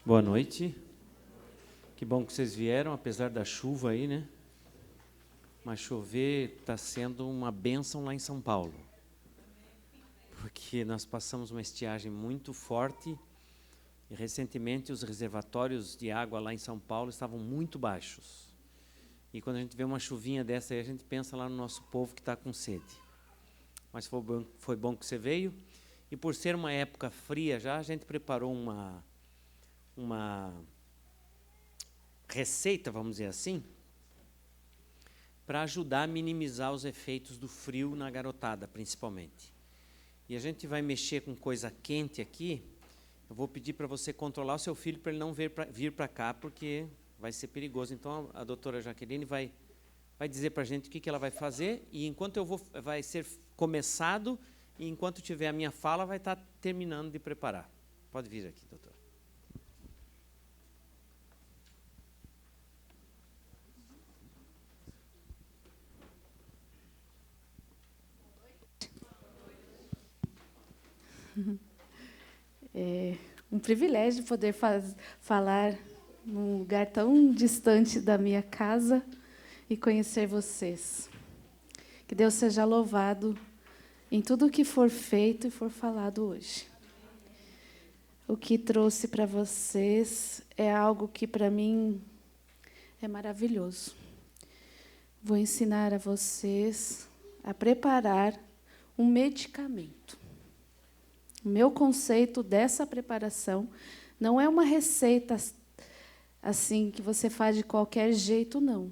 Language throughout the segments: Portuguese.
Boa noite. Que bom que vocês vieram, apesar da chuva aí, né? Mas chover está sendo uma bênção lá em São Paulo. Porque nós passamos uma estiagem muito forte e, recentemente, os reservatórios de água lá em São Paulo estavam muito baixos. E quando a gente vê uma chuvinha dessa aí, a gente pensa lá no nosso povo que está com sede. Mas foi bom que você veio. E por ser uma época fria já, a gente preparou uma receita, vamos dizer assim, para ajudar a minimizar os efeitos do frio na garotada, principalmente. E a gente vai mexer com coisa quente aqui. Eu vou pedir para você controlar o seu filho para ele não vir para cá, porque vai ser perigoso. Então, a doutora Jaqueline vai dizer para a gente o que ela vai fazer, e enquanto vai ser começado, e enquanto tiver a minha fala, vai estar terminando de preparar. Pode vir aqui, doutora. É um privilégio poder falar num lugar tão distante da minha casa e conhecer vocês. Que Deus seja louvado em tudo o que for feito e for falado hoje. O que trouxe para vocês é algo que, para mim, é maravilhoso. Vou ensinar a vocês a preparar um medicamento. O meu conceito dessa preparação não é uma receita assim que você faz de qualquer jeito, não.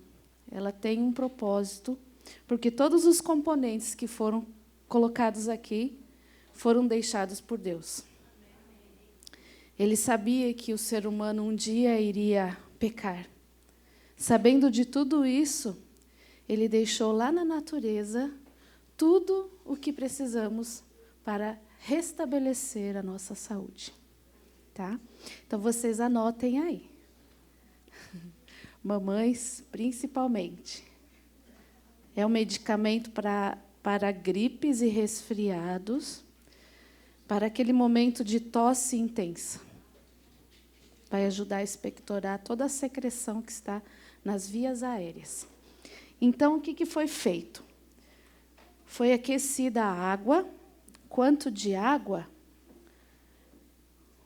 Ela tem um propósito, porque todos os componentes que foram colocados aqui foram deixados por Deus. Ele sabia que o ser humano um dia iria pecar. Sabendo de tudo isso, ele deixou lá na natureza tudo o que precisamos para restabelecer a nossa saúde. Tá? Então, vocês anotem aí. Mamães, principalmente. É um medicamento para gripes e resfriados, para aquele momento de tosse intensa. Vai ajudar a expectorar toda a secreção que está nas vias aéreas. Então, o que foi feito? Foi aquecida a água. Quanto de água?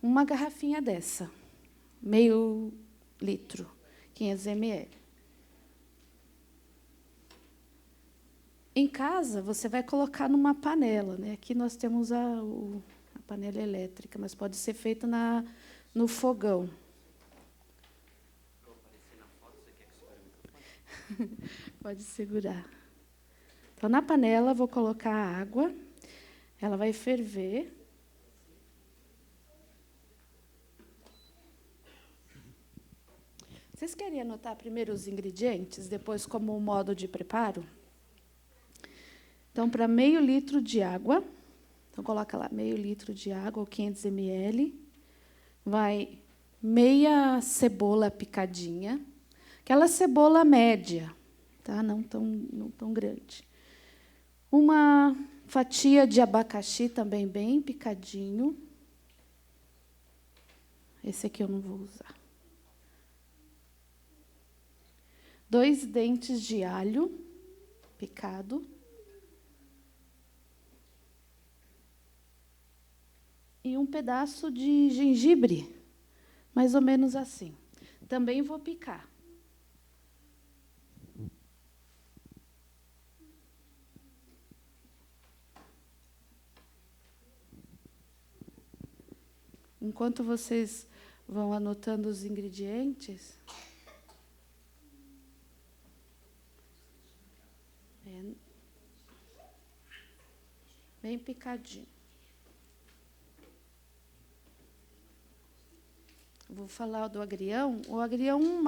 Uma garrafinha dessa, meio litro, 500 ml. Em casa, você vai colocar numa panela, né? Aqui nós temos a panela elétrica, mas pode ser feita no fogão. Vou aparecer na foto, você quer que segure o microfone? Pode segurar. Então, na panela, vou colocar a água. Ela vai ferver. Vocês querem anotar primeiro os ingredientes, depois como o modo de preparo? Então, para meio litro de água, então coloca lá meio litro de água, ou 500 ml, vai meia cebola picadinha, aquela cebola média, tá? Não tão grande. Uma fatia de abacaxi também bem picadinho. Esse aqui eu não vou usar. 2 dentes de alho picado. E um pedaço de gengibre, mais ou menos assim. Também vou picar. Enquanto vocês vão anotando os ingredientes, bem picadinho. Vou falar do agrião. O agrião, um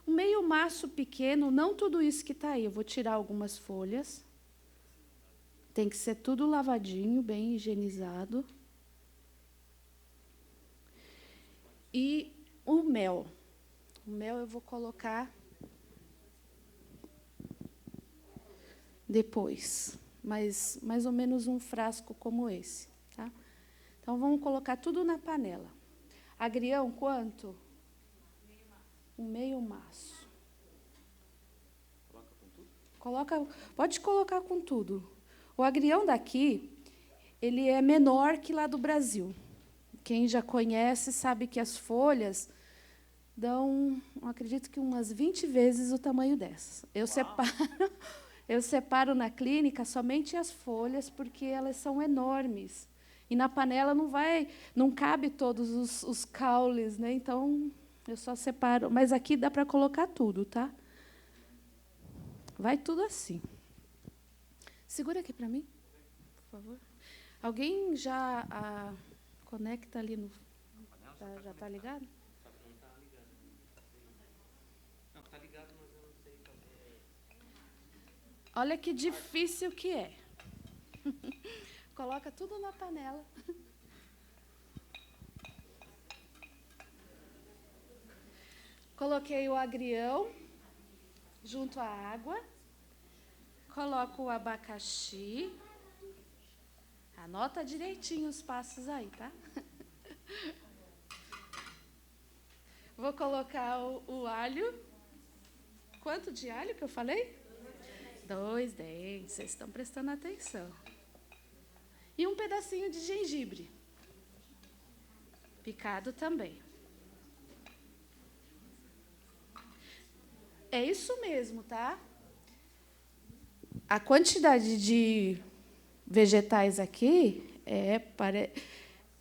meio maço pequeno, não tudo isso que está aí. Eu vou tirar algumas folhas. Tem que ser tudo lavadinho, bem higienizado. E o mel. O mel eu vou colocar depois, mas mais ou menos um frasco como esse. Tá? Então, vamos colocar tudo na panela. Agrião, quanto? Um meio maço. Pode colocar com tudo. O agrião daqui, ele é menor que lá do Brasil. Quem já conhece sabe que as folhas dão, acredito que umas 20 vezes o tamanho dessas. Eu separo na clínica somente as folhas, porque elas são enormes. E na panela não cabe todos os caules, né? Então, eu só separo. Mas aqui dá para colocar tudo, tá? Vai tudo assim. Segura aqui para mim, por favor. Alguém já conecta ali no... já está ligado? Não está ligado. Não, está ligado, mas eu não sei fazer. Olha que difícil que é. Coloca tudo na panela. Coloquei o agrião junto à água. Coloco o abacaxi. Anota direitinho os passos aí, tá? Vou colocar o alho. Quanto de alho que eu falei? 2 dentes. Vocês estão prestando atenção. E um pedacinho de gengibre. Picado também. É isso mesmo, tá? A quantidade de vegetais aqui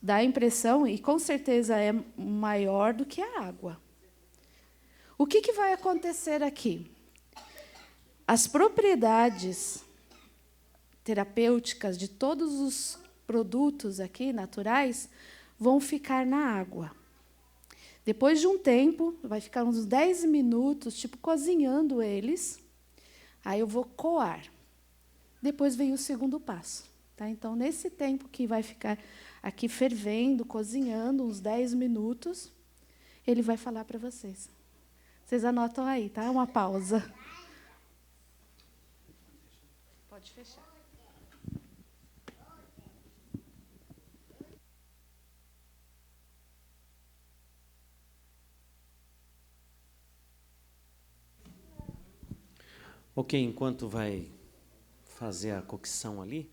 dá a impressão, e com certeza é maior do que a água. O que vai acontecer aqui? As propriedades terapêuticas de todos os produtos aqui naturais vão ficar na água. Depois de um tempo, vai ficar uns 10 minutos, tipo, cozinhando eles. Aí eu vou coar. Depois vem o segundo passo. Tá? Então, nesse tempo que vai ficar aqui fervendo, cozinhando, uns 10 minutos, ele vai falar para vocês. Vocês anotam aí, tá? Uma pausa. Pode fechar. Ok, enquanto vai fazer a cocção ali,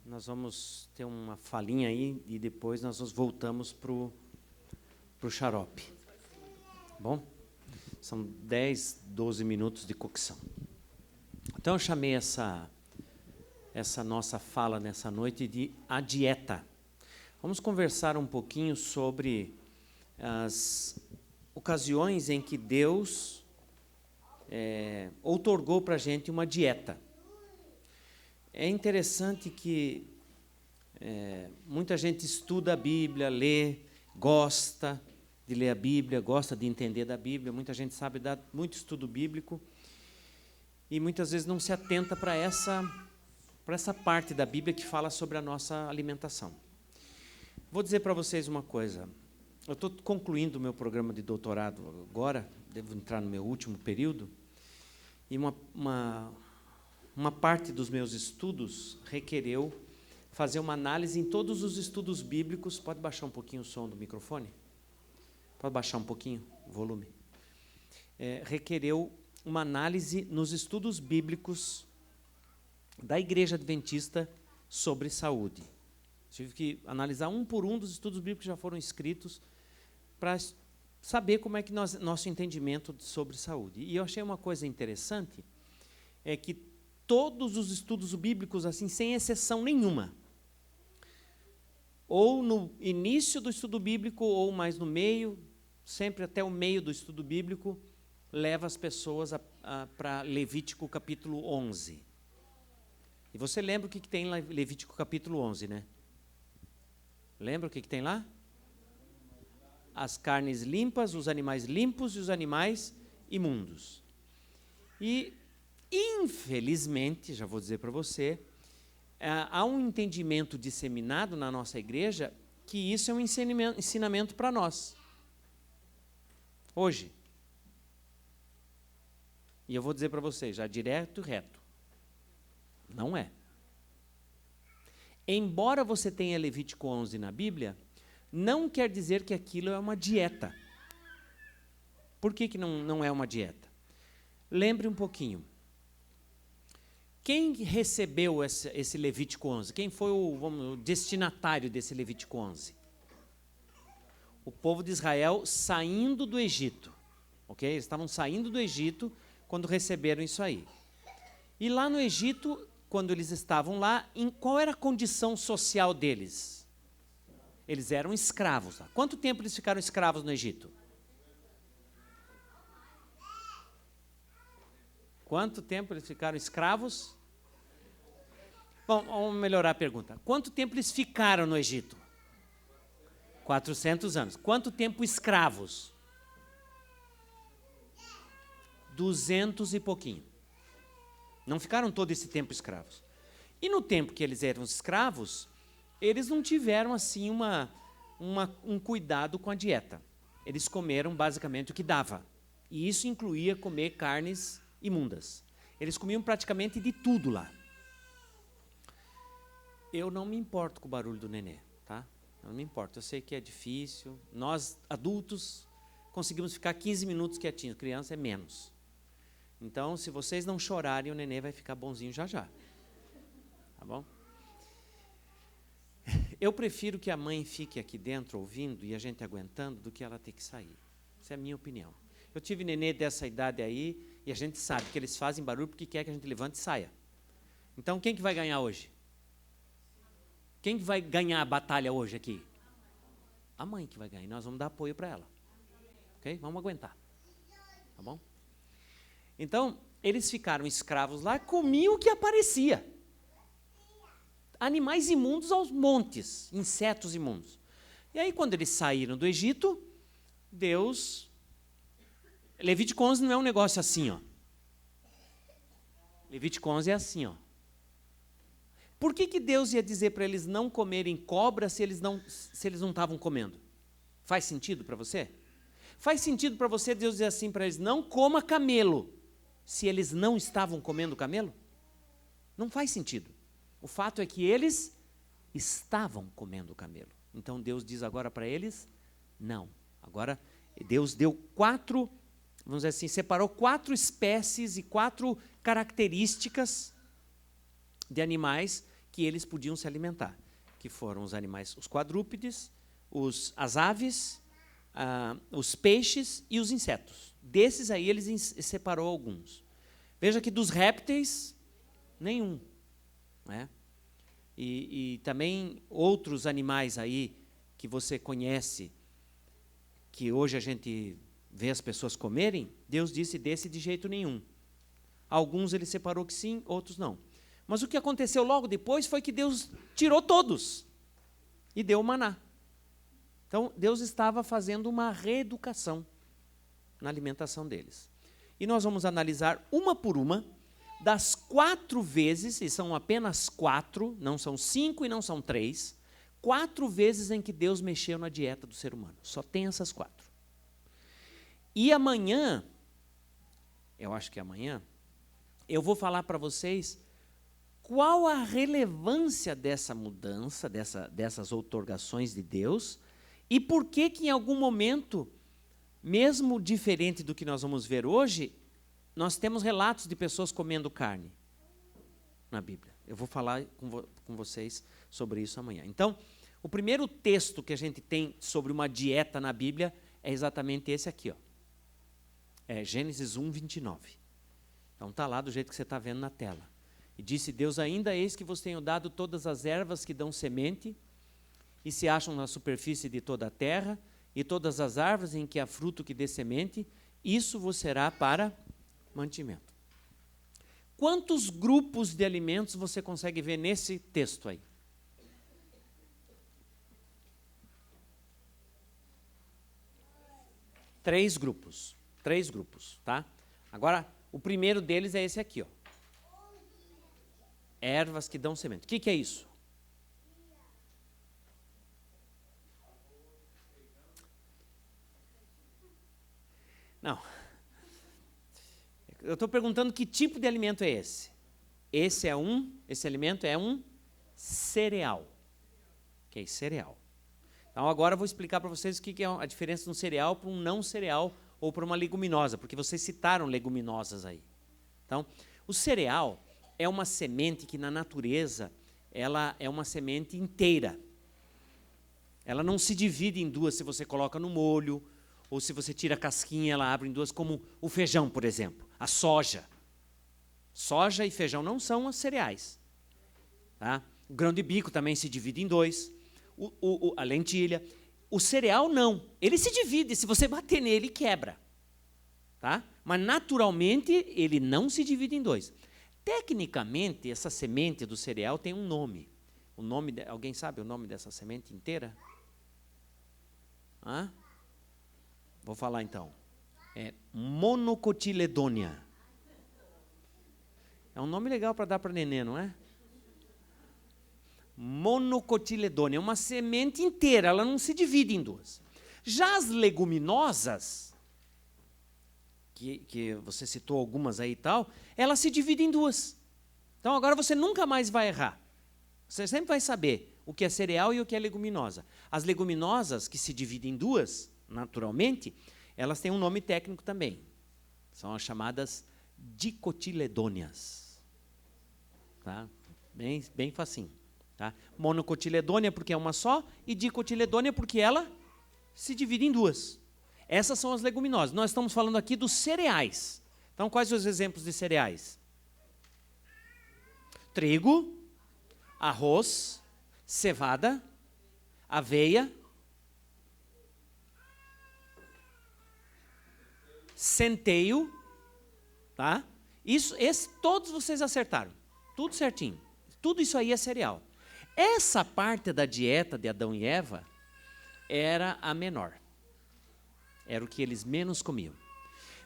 nós vamos ter uma falinha aí e depois nós voltamos para o xarope. Bom? São 10, 12 minutos de cocção. Então, eu chamei essa nossa fala nessa noite de a dieta. Vamos conversar um pouquinho sobre as ocasiões em que Deus outorgou para a gente uma dieta. É interessante que muita gente estuda a Bíblia, lê, gosta de ler a Bíblia, gosta de entender da Bíblia, muita gente sabe dar muito estudo bíblico e muitas vezes não se atenta para essa parte da Bíblia que fala sobre a nossa alimentação. Vou dizer para vocês uma coisa. Eu estou concluindo o meu programa de doutorado agora, devo entrar no meu último período, e uma parte dos meus estudos requereu fazer uma análise em todos os estudos bíblicos. Pode baixar um pouquinho o som do microfone? Pode baixar um pouquinho o volume? Requereu uma análise nos estudos bíblicos da Igreja Adventista sobre saúde. Tive que analisar um por um dos estudos bíblicos que já foram escritos para saber como é que nosso entendimento sobre saúde. E eu achei uma coisa interessante, é que todos os estudos bíblicos, assim, sem exceção nenhuma, ou no início do estudo bíblico, ou mais no meio, sempre até o meio do estudo bíblico, leva as pessoas para Levítico capítulo 11. E você lembra o que tem lá em Levítico capítulo 11, né? Lembra o que tem lá? As carnes limpas, os animais limpos e os animais imundos. E, infelizmente, já vou dizer para você, há um entendimento disseminado na nossa igreja que isso é um ensinamento para nós. Hoje. E eu vou dizer para vocês, já direto e reto. Não é. embora você tenha Levítico 11 na Bíblia, não quer dizer que aquilo é uma dieta. Por que não é uma dieta? Lembre um pouquinho. Quem recebeu esse Levítico 11? Quem foi o destinatário desse Levítico 11? O povo de Israel saindo do Egito. Okay? Eles estavam saindo do Egito quando receberam isso aí. E lá no Egito, quando eles estavam lá, qual era a condição social deles? Eles eram escravos lá. Quanto tempo eles ficaram escravos no Egito? Quanto tempo eles ficaram escravos? Bom, vamos melhorar a pergunta. Quanto tempo eles ficaram no Egito? 400 anos. Quanto tempo escravos? 200 e pouquinho. Não ficaram todo esse tempo escravos. E no tempo que eles eram escravos, eles não tiveram assim um cuidado com a dieta. Eles comeram basicamente o que dava. E isso incluía comer carnes imundas. Eles comiam praticamente de tudo lá. Eu não me importo com o barulho do nenê, tá? Eu não me importo, eu sei que é difícil. Nós, adultos, conseguimos ficar 15 minutos quietinhos, criança é menos. Então, se vocês não chorarem, o nenê vai ficar bonzinho já já. Tá bom? Eu prefiro que a mãe fique aqui dentro ouvindo e a gente aguentando do que ela ter que sair. Essa é a minha opinião. Eu tive nenê dessa idade aí e a gente sabe que eles fazem barulho porque quer que a gente levante e saia. Então, quem que vai ganhar hoje? Quem vai ganhar a batalha hoje aqui? A mãe que vai ganhar. E nós vamos dar apoio para ela. Ok? Vamos aguentar. Tá bom? Então, eles ficaram escravos lá, comiam o que aparecia. Animais imundos aos montes, insetos imundos. E aí, quando eles saíram do Egito, Deus... Levítico 11 não é um negócio assim, ó. Levítico 11 é assim, ó. Por que Deus ia dizer para eles não comerem cobra se eles não estavam comendo? Faz sentido para você? Faz sentido para você Deus dizer assim para eles, não coma camelo, se eles não estavam comendo camelo? Não faz sentido. O fato é que eles estavam comendo camelo. Então Deus diz agora para eles, não. Agora Deus deu 4, vamos dizer assim, separou 4 espécies e 4 características de animais que eles podiam se alimentar, que foram os animais, os quadrúpedes, as aves, os peixes e os insetos. Desses aí eles separou alguns. Veja que dos répteis, nenhum. Né? E também outros animais aí que você conhece, que hoje a gente vê as pessoas comerem, Deus disse desse de jeito nenhum. Alguns ele separou que sim, outros não. Mas o que aconteceu logo depois foi que Deus tirou todos e deu o maná. Então, Deus estava fazendo uma reeducação na alimentação deles. E nós vamos analisar uma por uma das 4 vezes, e são apenas 4, não são 5 e não são 3, 4 vezes em que Deus mexeu na dieta do ser humano. Só tem essas 4. E amanhã, eu acho que amanhã, eu vou falar para vocês qual a relevância dessa mudança, dessas outorgações de Deus, e por que em algum momento, mesmo diferente do que nós vamos ver hoje, nós temos relatos de pessoas comendo carne na Bíblia. Eu vou falar com vocês sobre isso amanhã. Então, o primeiro texto que a gente tem sobre uma dieta na Bíblia é exatamente esse aqui, ó. É Gênesis 1, 29. Então está lá do jeito que você está vendo na tela. E disse Deus, ainda eis que vos tenho dado todas as ervas que dão semente e se acham na superfície de toda a terra, e todas as árvores em que há fruto que dê semente, isso vos será para mantimento. Quantos grupos de alimentos você consegue ver nesse texto aí? Três grupos, tá? Agora, o primeiro deles é esse aqui, ó. Ervas que dão semente. O que é isso? Não. Eu estou perguntando que tipo de alimento é esse. Esse alimento é um cereal. Ok, cereal. Então, agora eu vou explicar para vocês o que é a diferença de um cereal para um não cereal ou para uma leguminosa, porque vocês citaram leguminosas aí. Então, o cereal é uma semente que, na natureza, ela é uma semente inteira. Ela não se divide em duas se você coloca no molho, ou se você tira a casquinha, ela abre em duas, como o feijão, por exemplo, a soja. Soja e feijão não são os cereais. Tá? O grão de bico também se divide em dois. A lentilha. O cereal não. Ele se divide. Se você bater nele, quebra. Tá? Mas naturalmente ele não se divide em dois. Tecnicamente, essa semente do cereal tem um nome. Alguém sabe o nome dessa semente inteira? Hã? Vou falar então. É monocotiledônia. É um nome legal para dar para neném, não é? Monocotiledônia. É uma semente inteira, ela não se divide em duas. Já as leguminosas, que você citou algumas aí e tal, elas se dividem em duas. Então agora você nunca mais vai errar. Você sempre vai saber o que é cereal e o que é leguminosa. As leguminosas, que se dividem em duas, naturalmente, elas têm um nome técnico também. São as chamadas dicotiledôneas. Tá? Bem facinho. Tá? Monocotiledônea porque é uma só, e dicotiledônea porque ela se divide em duas. Essas são as leguminosas. Nós estamos falando aqui dos cereais. Então, quais os exemplos de cereais? Trigo, arroz, cevada, aveia, centeio, tá? Todos vocês acertaram. Tudo certinho. Tudo isso aí é cereal. Essa parte da dieta de Adão e Eva era a menor. Era o que eles menos comiam.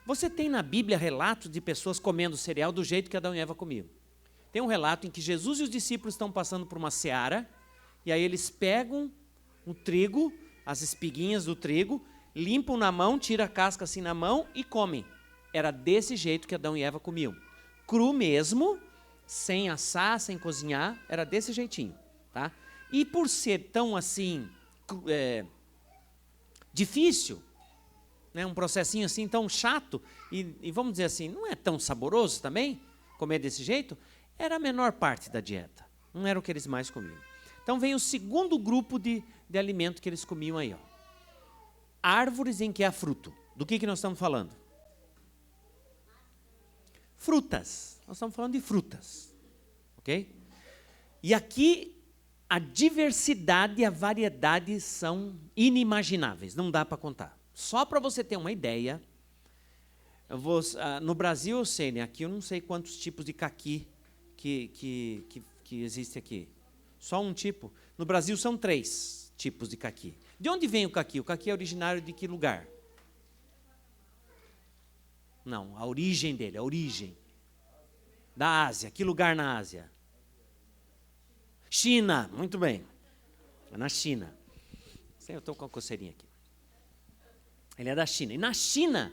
Você tem na Bíblia relatos de pessoas comendo cereal do jeito que Adão e Eva comiam. Tem um relato em que Jesus e os discípulos estão passando por uma seara, e aí eles pegam o trigo, as espiguinhas do trigo, limpam na mão, tiram a casca assim na mão e comem. Era desse jeito que Adão e Eva comiam. Cru mesmo, sem assar, sem cozinhar, era desse jeitinho. Tá? E por ser tão assim, difícil, né, um processinho assim tão chato, e vamos dizer assim, não é tão saboroso também, comer desse jeito, era a menor parte da dieta. Não era o que eles mais comiam. Então vem o segundo grupo de alimento que eles comiam aí. Ó. Árvores em que há fruto. Do que nós estamos falando? Frutas. Nós estamos falando de frutas. Ok? E aqui a diversidade e a variedade são inimagináveis. Não dá para contar. Só para você ter uma ideia, no Brasil eu sei, né? Aqui eu não sei quantos tipos de caqui que existe aqui. Só um tipo. No Brasil são 3 tipos de caqui. De onde vem o caqui? O caqui é originário de que lugar? Não, a origem dele, a origem. Da Ásia. Que lugar na Ásia? China, muito bem. É na China. Eu estou com a coceirinha aqui. Ele é da China. E na China,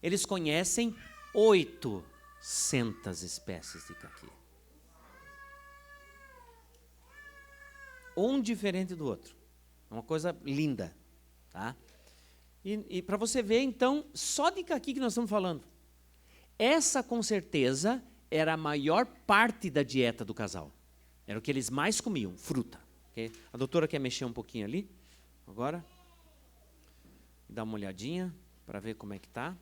eles conhecem 800 espécies de caqui. Um diferente do outro. É uma coisa linda. Tá? E para você ver, então, só de caqui que nós estamos falando. Essa, com certeza, era a maior parte da dieta do casal. Era o que eles mais comiam, fruta. Okay? A doutora quer mexer um pouquinho ali, agora. Dá uma olhadinha para ver como é que está.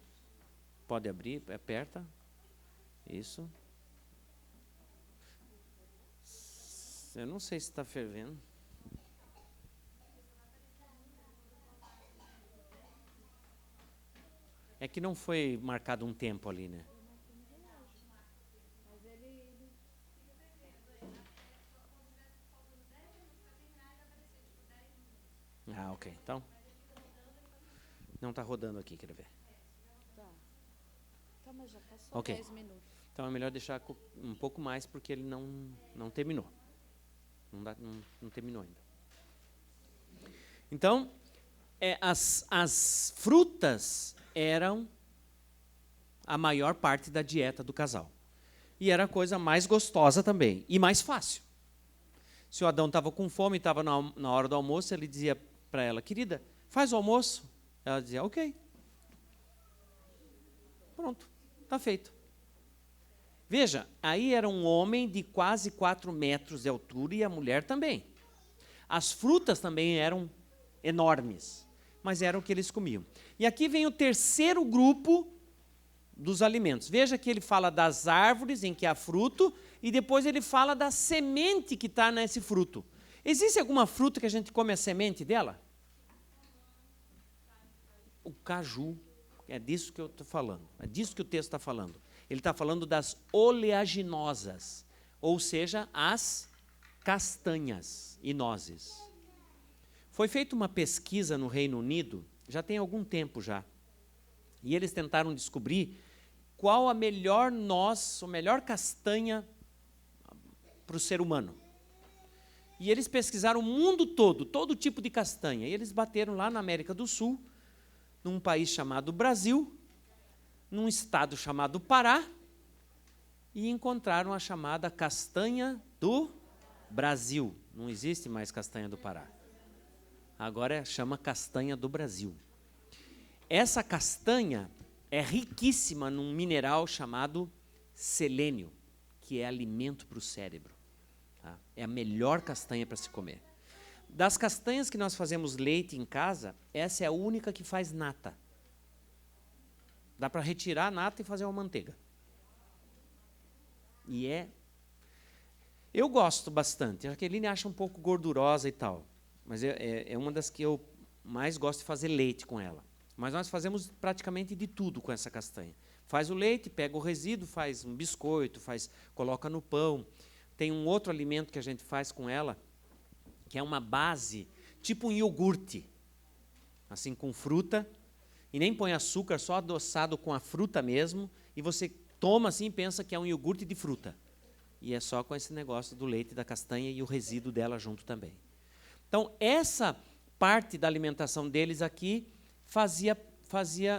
Pode abrir, aperta. Isso. Eu não sei se está fervendo. É que não foi marcado um tempo ali, né? Ah, ok. Então, não está rodando aqui, quer ver? Tá. Então, mas já passou Ok. 10 minutos. Então é melhor deixar um pouco mais porque ele não terminou. Não terminou ainda. Então, as frutas eram a maior parte da dieta do casal. E era a coisa mais gostosa também, e mais fácil. Se o Adão estava com fome, estava na hora do almoço, ele dizia para ela, querida, faz o almoço. Ela dizia, ok. Pronto, está feito. Veja, aí era um homem de quase 4 metros de altura e a mulher também. As frutas também eram enormes, mas era o que eles comiam. E aqui vem o terceiro grupo dos alimentos. Veja que ele fala das árvores em que há fruto e depois ele fala da semente que está nesse fruto. Existe alguma fruta que a gente come a semente dela? O caju. É disso que eu estou falando. É disso que o texto está falando. Ele está falando das oleaginosas, ou seja, as castanhas e nozes. Foi feita uma pesquisa no Reino Unido, já tem algum tempo já, e eles tentaram descobrir qual a melhor noz, a melhor castanha para o ser humano. E eles pesquisaram o mundo todo tipo de castanha, e eles bateram lá na América do Sul, num país chamado Brasil, num estado chamado Pará, e encontraram a chamada castanha do Brasil. Não existe mais castanha do Pará. Agora chama castanha do Brasil. Essa castanha é riquíssima num mineral chamado selênio, que é alimento para o cérebro. Tá? É a melhor castanha para se comer. Das castanhas que nós fazemos leite em casa, essa é a única que faz nata. Dá para retirar a nata e fazer uma manteiga. E eu gosto bastante. A Jaqueline acha um pouco gordurosa e tal, mas é uma das que eu mais gosto de fazer leite com ela. Mas nós fazemos praticamente de tudo com essa castanha. Faz o leite, pega o resíduo, faz um biscoito, coloca no pão. Tem um outro alimento que a gente faz com ela, que é uma base, tipo um iogurte, assim com fruta, e nem põe açúcar, só adoçado com a fruta mesmo, e você toma assim e pensa que é um iogurte de fruta. E é só com esse negócio do leite da castanha e o resíduo dela junto também. Então, essa parte da alimentação deles aqui fazia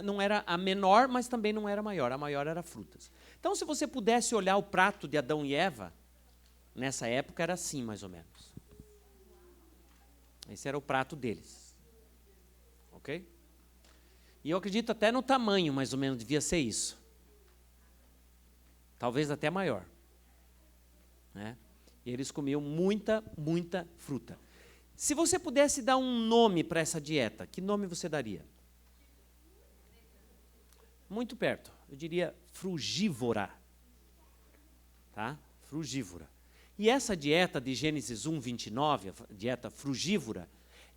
não era a menor, mas também não era a maior era frutas. Então, se você pudesse olhar o prato de Adão e Eva, nessa época era assim, mais ou menos. Esse era o prato deles. Ok? E eu acredito até no tamanho, mais ou menos, devia ser isso. Talvez até maior. Né? E eles comiam muita fruta. Se você pudesse dar um nome para essa dieta, que nome você daria? Muito perto. Eu diria frugívora. Tá? Frugívora. E essa dieta de Gênesis 1, 29, a dieta frugívora,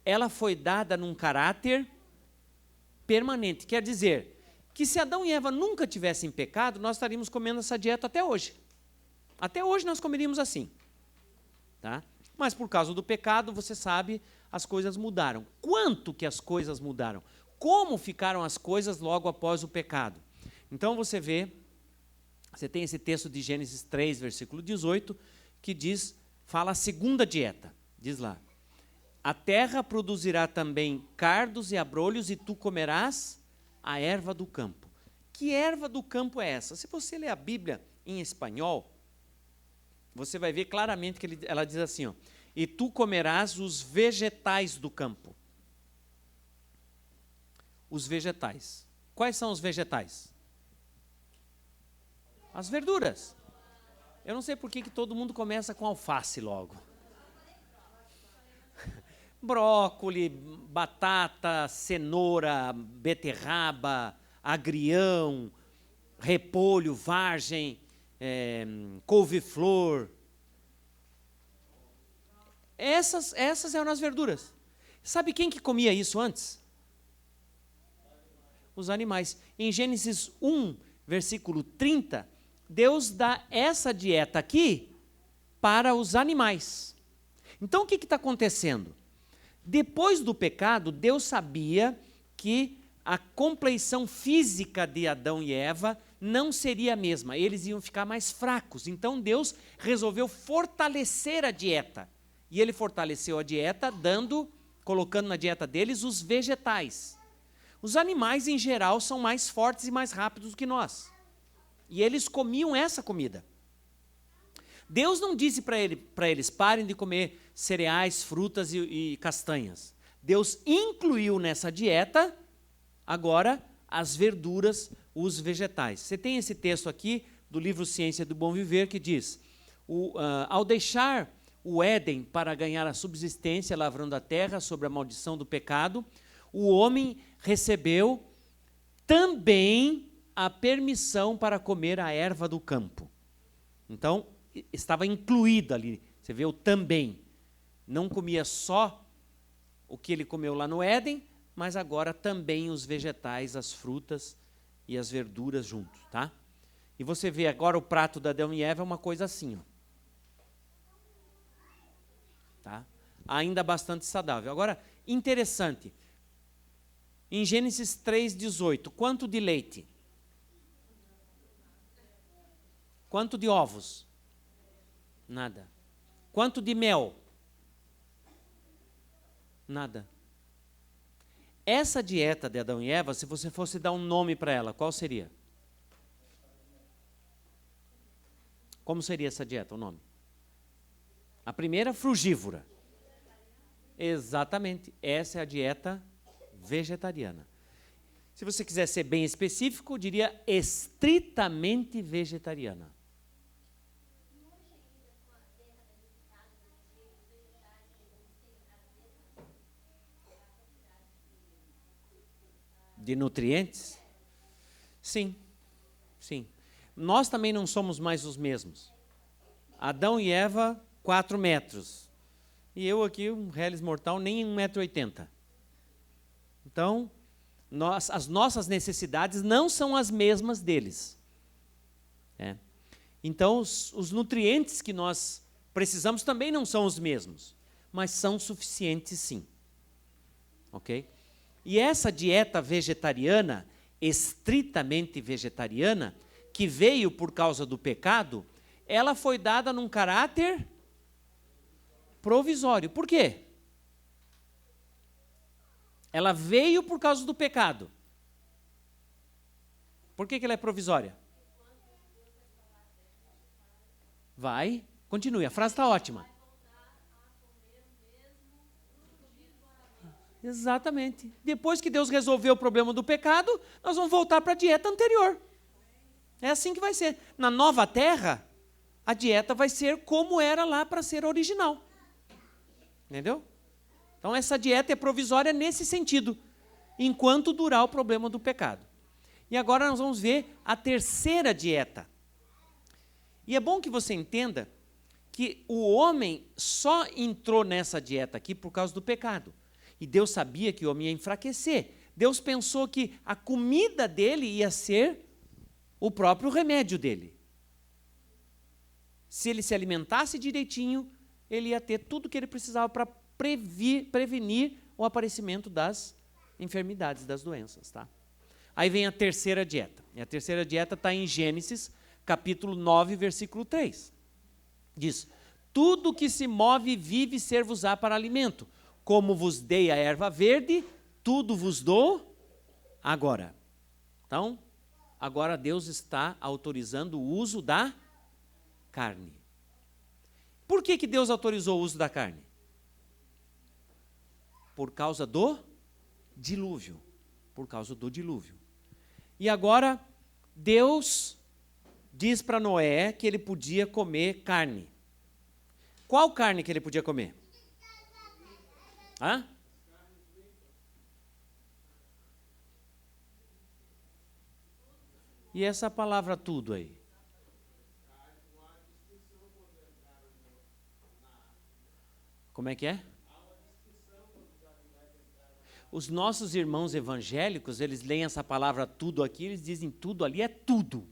ela foi dada num caráter permanente. Quer dizer, que se Adão e Eva nunca tivessem pecado, nós estaríamos comendo essa dieta até hoje. Até hoje nós comeríamos assim. Tá? Mas por causa do pecado, você sabe, as coisas mudaram. Quanto que as coisas mudaram? Como ficaram as coisas logo após o pecado? Então você tem esse texto de Gênesis 3, versículo 18, que fala a segunda dieta. Diz lá, a terra produzirá também cardos e abrolhos e tu comerás a erva do campo. Que erva do campo é essa? Se você ler a Bíblia em espanhol, você vai ver claramente que ela diz assim, ó, e tu comerás os vegetais do campo. Os vegetais. Quais são os vegetais? As verduras. Eu não sei por que todo mundo começa com alface logo. Brócoli, batata, cenoura, beterraba, agrião, repolho, vagem, couve-flor. Essas eram as verduras. Sabe quem que comia isso antes? Os animais. Em Gênesis 1, versículo 30, Deus dá essa dieta aqui para os animais. Então, o que está acontecendo? Depois do pecado, Deus sabia que a compleição física de Adão e Eva não seria a mesma, eles iam ficar mais fracos. Então, Deus resolveu fortalecer a dieta. E ele fortaleceu a dieta colocando na dieta deles os vegetais. Os animais, em geral, são mais fortes e mais rápidos do que nós. E eles comiam essa comida. Deus não disse para eles, parem de comer cereais, frutas e castanhas. Deus incluiu nessa dieta, agora, as verduras, os vegetais. Você tem esse texto aqui do livro Ciência do Bom Viver que diz, ao deixar o Éden para ganhar a subsistência, lavrando a terra sobre a maldição do pecado, o homem recebeu também a permissão para comer a erva do campo. Então, estava incluído ali, você vê o também. Não comia só o que ele comeu lá no Éden, mas agora também os vegetais, as frutas e as verduras junto, tá? E você vê agora o prato da Adão e Eva é uma coisa assim, ó. Tá? Ainda bastante saudável. Agora, interessante, em Gênesis 3:18, quanto de leite? Quanto de ovos? Nada. Quanto de mel? Nada. Essa dieta de Adão e Eva, se você fosse dar um nome para ela, qual seria? Como seria essa dieta, o nome? A primeira, frugívora. Exatamente, essa é a dieta vegetariana. Se você quiser ser bem específico, eu diria estritamente vegetariana. De nutrientes? Sim, sim. Nós também não somos mais os mesmos. Adão e Eva, 4 metros. E eu aqui, um reles mortal, nem 1,80 m. Então, as nossas necessidades não são as mesmas deles. Então, os nutrientes que nós precisamos também não são os mesmos, mas são suficientes sim. Ok? E essa dieta vegetariana, estritamente vegetariana, que veio por causa do pecado, ela foi dada num caráter provisório. Por quê? Ela veio por causa do pecado. Por que ela é provisória? Vai, continue, a frase está ótima. Exatamente. Depois que Deus resolveu o problema do pecado, nós vamos voltar para a dieta anterior. É assim que vai ser. Na nova terra, a dieta vai ser como era lá para ser original. Entendeu? Então, essa dieta é provisória nesse sentido, enquanto durar o problema do pecado. E agora nós vamos ver a terceira dieta. E é bom que você entenda que o homem só entrou nessa dieta aqui por causa do pecado. E Deus sabia que o homem ia enfraquecer. Deus pensou que a comida dele ia ser o próprio remédio dele. Se ele se alimentasse direitinho, ele ia ter tudo o que ele precisava para prevenir o aparecimento das enfermidades, das doenças. Tá? Aí vem a terceira dieta. E a terceira dieta está em Gênesis, capítulo 9, versículo 3. Diz, tudo que se move vive ser-vos-á para alimento. Como vos dei a erva verde, tudo vos dou agora. Então, agora Deus está autorizando o uso da carne. Por que Deus autorizou o uso da carne? Por causa do dilúvio. Por causa do dilúvio. E agora, Deus diz para Noé que ele podia comer carne. Qual carne que ele podia comer? Hã? E essa palavra tudo aí? Como é que é? Os nossos irmãos evangélicos, eles leem essa palavra tudo aqui, eles dizem tudo ali é tudo.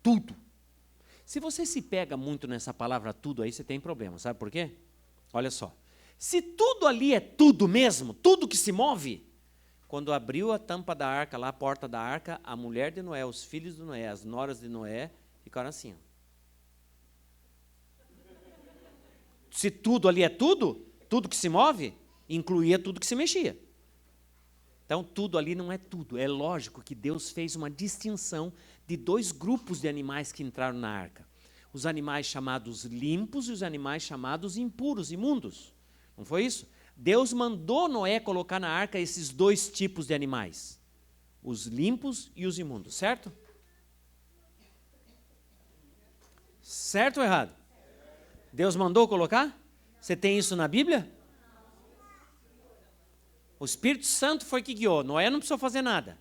Tudo. Se você se pega muito nessa palavra tudo aí, você tem problema, sabe por quê? Olha só, se tudo ali é tudo mesmo, tudo que se move, quando abriu a tampa da arca, lá a porta da arca, a mulher de Noé, os filhos de Noé, as noras de Noé, ficaram assim. Ó. Se tudo ali é tudo, tudo que se move, incluía tudo que se mexia. Então, tudo ali não é tudo. É lógico que Deus fez uma distinção de 2 grupos de animais que entraram na arca. Os animais chamados limpos e os animais chamados impuros, imundos. Não foi isso? Deus mandou Noé colocar na arca esses 2 tipos de animais. Os limpos e os imundos, certo? Certo ou errado? Deus mandou colocar? Você tem isso na Bíblia? O Espírito Santo foi que guiou. Noé não precisou fazer nada.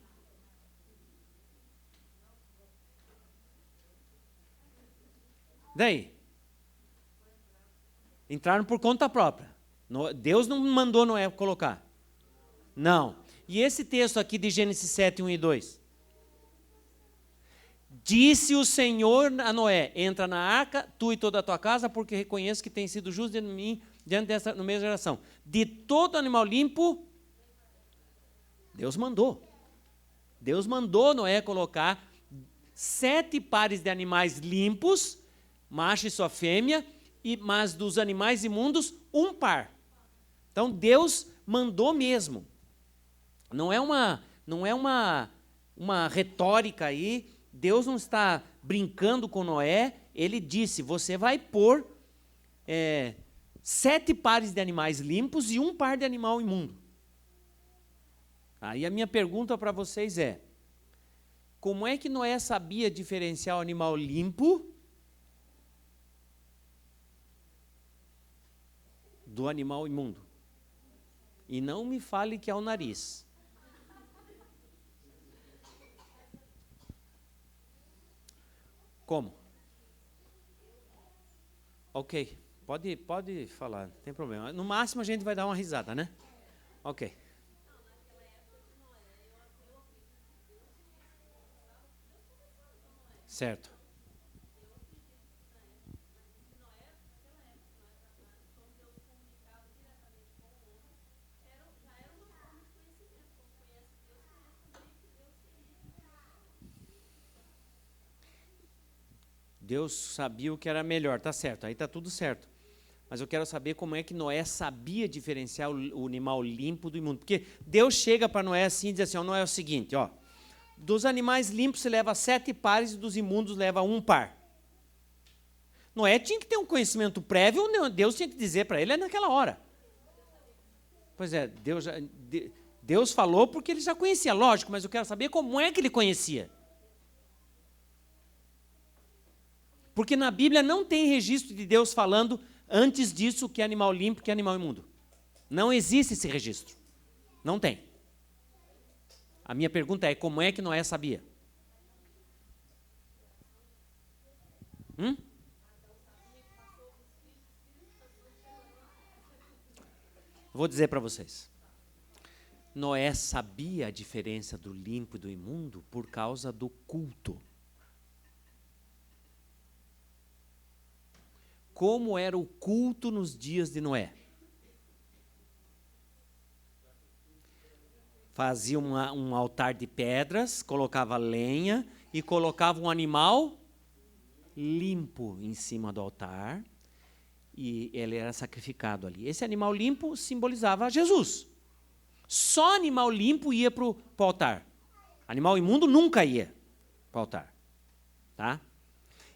Daí? Entraram por conta própria. Deus não mandou Noé colocar. Não. E esse texto aqui de Gênesis 7, 1 e 2? Disse o Senhor a Noé, entra na arca, tu e toda a tua casa, porque reconheço que tem sido justo diante de mim, diante dessa mesma geração. De todo animal limpo, Deus mandou. Deus mandou Noé colocar 7 pares de animais limpos, macho e sua fêmea, mas dos animais imundos, 1 par. Então Deus mandou mesmo. Não é uma retórica aí. Deus não está brincando com Noé. Ele disse, você vai pôr 7 pares de animais limpos e 1 par de animal imundo. Aí a minha pergunta para vocês é, como é que Noé sabia diferenciar o animal limpo do animal imundo? E não me fale que é o nariz. Como? Ok, pode falar, não tem problema. No máximo a gente vai dar uma risada, né? Ok. Certo. Deus sabia o que era melhor, tá certo, aí tá tudo certo. Mas eu quero saber como é que Noé sabia diferenciar o animal limpo do imundo. Porque Deus chega para Noé assim e diz assim, Noé, é o seguinte, ó, dos animais limpos você leva 7 pares e dos imundos leva 1 par. Noé tinha que ter um conhecimento prévio, Deus tinha que dizer para ele naquela hora. Pois é, Deus falou porque ele já conhecia, lógico, mas eu quero saber como é que ele conhecia. Porque na Bíblia não tem registro de Deus falando antes disso que é animal limpo, que é animal imundo. Não existe esse registro. Não tem. A minha pergunta é, como é que Noé sabia? Vou dizer para vocês. Noé sabia a diferença do limpo e do imundo por causa do culto. Como era o culto nos dias de Noé? Fazia um altar de pedras, colocava lenha e colocava um animal limpo em cima do altar e ele era sacrificado ali. Esse animal limpo simbolizava Jesus. Só animal limpo ia para o altar. Animal imundo nunca ia para o altar. Tá?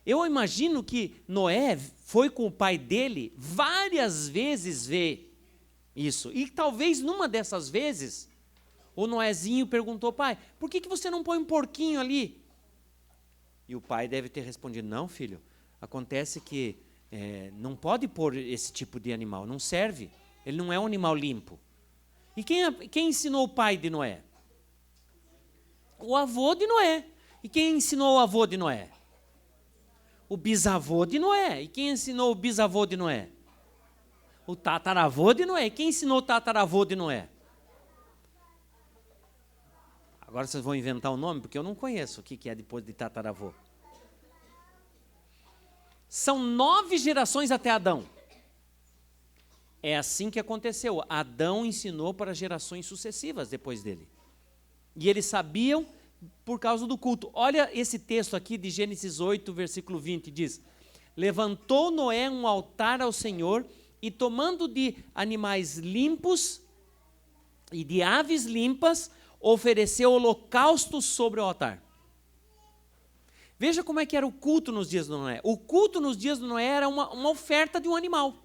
Eu imagino que Noé foi com o pai dele várias vezes ver isso. E talvez numa dessas vezes, o Noézinho perguntou, pai, por que você não põe um porquinho ali? E o pai deve ter respondido, não, filho, acontece que não pode pôr esse tipo de animal, não serve. Ele não é um animal limpo. E quem ensinou o pai de Noé? O avô de Noé. E quem ensinou o avô de Noé? O bisavô de Noé. E quem ensinou o bisavô de Noé? O tataravô de Noé. E quem ensinou o tataravô de Noé? Agora vocês vão inventar o nome, porque eu não conheço o que é depois de tataravô. São 9 gerações até Adão. É assim que aconteceu. Adão ensinou para gerações sucessivas depois dele. E eles sabiam por causa do culto. Olha esse texto aqui de Gênesis 8, versículo 20, diz, levantou Noé um altar ao Senhor e tomando de animais limpos e de aves limpas, ofereceu holocaustos sobre o altar. Veja como é que era o culto nos dias do Noé. O culto nos dias do Noé era uma oferta de um animal.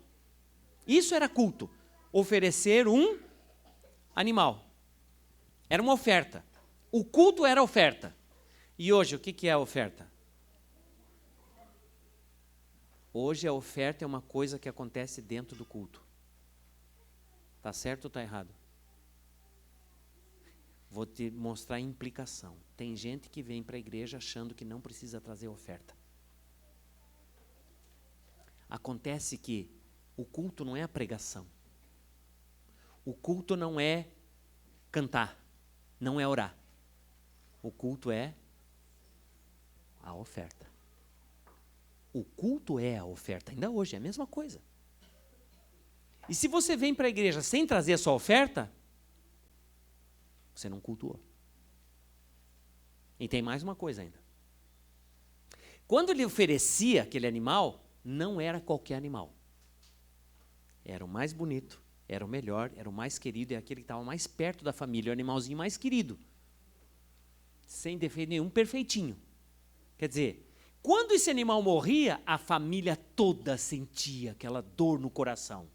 Isso era culto. Oferecer um animal. Era uma oferta. O culto era oferta. E hoje, o que é a oferta? Hoje a oferta é uma coisa que acontece dentro do culto. Está certo ou está errado? Vou te mostrar a implicação. Tem gente que vem para a igreja achando que não precisa trazer oferta. Acontece que o culto não é a pregação. O culto não é cantar, não é orar. O culto é a oferta. O culto é a oferta, ainda hoje é a mesma coisa. E se você vem para a igreja sem trazer a sua oferta, você não cultuou. E tem mais uma coisa ainda. Quando ele oferecia aquele animal, não era qualquer animal. Era o mais bonito, era o melhor, era o mais querido, é aquele que estava mais perto da família, o animalzinho mais querido. Sem defeito nenhum, perfeitinho. Quer dizer, quando esse animal morria, a família toda sentia aquela dor no coração.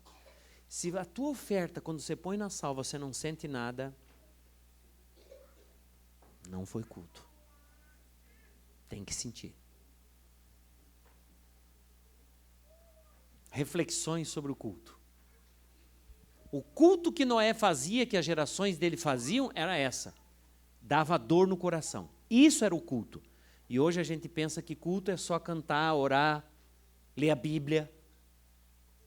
Se a tua oferta, quando você põe na sal, você não sente nada, não foi culto. Tem que sentir. Reflexões sobre o culto. O culto que Noé fazia, que as gerações dele faziam, era essa. Dava dor no coração. Isso era o culto. E hoje a gente pensa que culto é só cantar, orar, ler a Bíblia.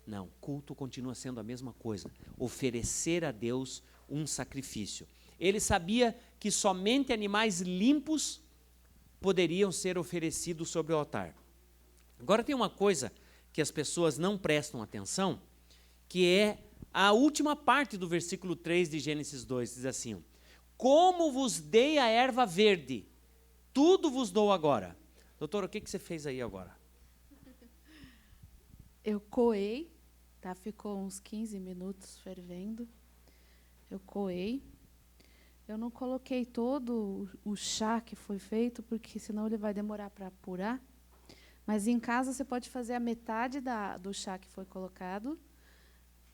Não, culto continua sendo a mesma coisa. Oferecer a Deus um sacrifício. Ele sabia que somente animais limpos poderiam ser oferecidos sobre o altar. Agora tem uma coisa que as pessoas não prestam atenção, que é a última parte do versículo 3 de Gênesis 2, diz assim: como vos dei a erva verde, tudo vos dou agora. Doutora, o que você fez aí agora? Eu coei, tá? Ficou uns 15 minutos fervendo. Eu coei. Eu não coloquei todo o chá que foi feito, porque senão ele vai demorar para apurar. Mas em casa você pode fazer a metade do chá que foi colocado,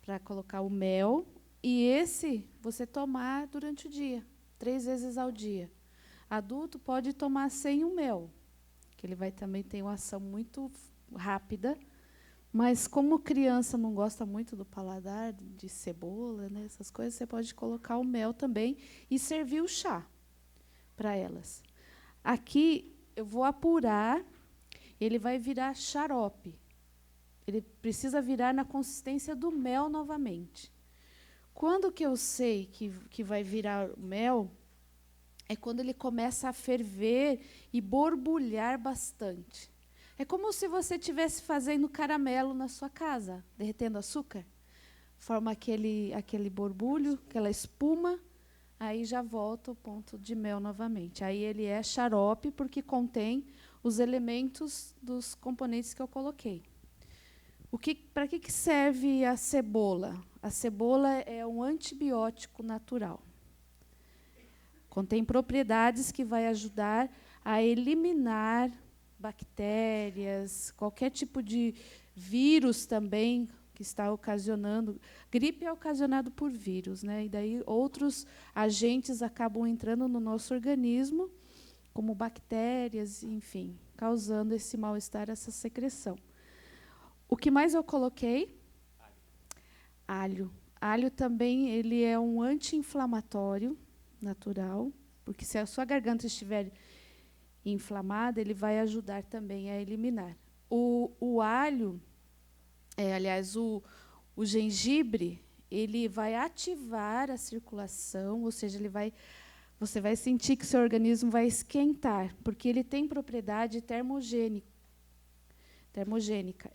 para colocar o mel, e esse você tomar durante o dia, 3 vezes ao dia. Adulto pode tomar sem o mel, que ele vai também ter uma ação muito rápida, mas como criança não gosta muito do paladar, de cebola, né, essas coisas, você pode colocar o mel também e servir o chá para elas. Aqui eu vou apurar, ele vai virar xarope. Ele precisa virar na consistência do mel novamente. Quando que eu sei que vai virar mel? É quando ele começa a ferver e borbulhar bastante. É como se você estivesse fazendo caramelo na sua casa, derretendo açúcar. Forma aquele borbulho, aquela espuma, aí já volta ao ponto de mel novamente. Aí ele é xarope porque contém os elementos dos componentes que eu coloquei. Para que serve a cebola? A cebola é um antibiótico natural. Contém propriedades que vai ajudar a eliminar bactérias, qualquer tipo de vírus também que está ocasionando. Gripe é ocasionado por vírus, né? E daí outros agentes acabam entrando no nosso organismo, como bactérias, enfim, causando esse mal-estar, essa secreção. O que mais eu coloquei? Alho. Alho também ele é um anti-inflamatório natural, porque se a sua garganta estiver inflamada, ele vai ajudar também a eliminar. O alho, aliás, o gengibre, ele vai ativar a circulação, ou seja, você vai sentir que seu organismo vai esquentar, porque ele tem propriedade termogênica.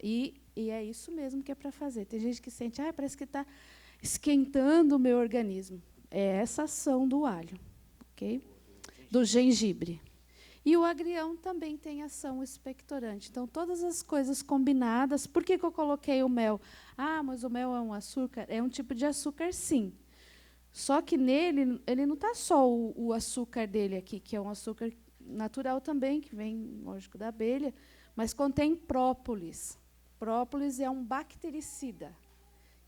E é isso mesmo que é para fazer. Tem gente que sente, parece que está esquentando o meu organismo. É essa ação do alho, ok? Do gengibre. E o agrião também tem ação expectorante. Então, todas as coisas combinadas. Por que eu coloquei o mel? Mas o mel é um açúcar? É um tipo de açúcar, sim. Só que nele, ele não está só o açúcar dele aqui, que é um açúcar natural também, que vem, lógico, da abelha, mas contém própolis. Própolis é um bactericida,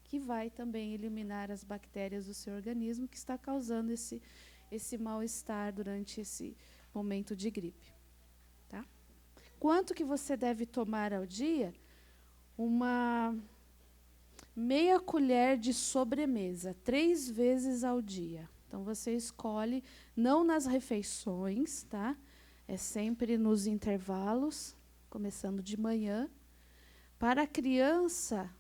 que vai também eliminar as bactérias do seu organismo, que está causando esse mal-estar durante esse momento de gripe. Tá? Quanto que você deve tomar ao dia? Uma meia colher de sobremesa, 3 vezes ao dia. Então, você escolhe, não nas refeições, tá? É sempre nos intervalos, começando de manhã. Para a criança,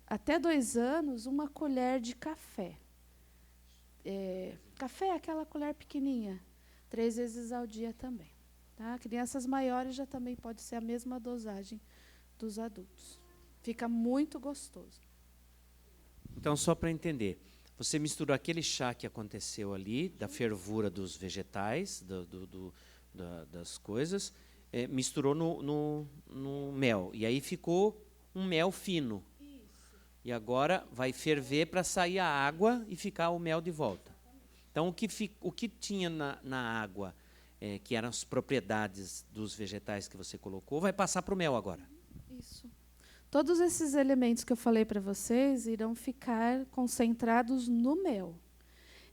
até 2 anos, 1 colher de café. Café é aquela colher pequenininha, 3 vezes ao dia também. Tá? Crianças maiores já também pode ser a mesma dosagem dos adultos. Fica muito gostoso. Então, só para entender, você misturou aquele chá que aconteceu ali, da fervura dos vegetais, das coisas, misturou no mel. E aí ficou um mel fino. Isso. E agora vai ferver para sair a água e ficar o mel de volta. Então, o que tinha na água, que eram as propriedades dos vegetais que você colocou, vai passar para o mel agora. Isso. Todos esses elementos que eu falei para vocês irão ficar concentrados no mel.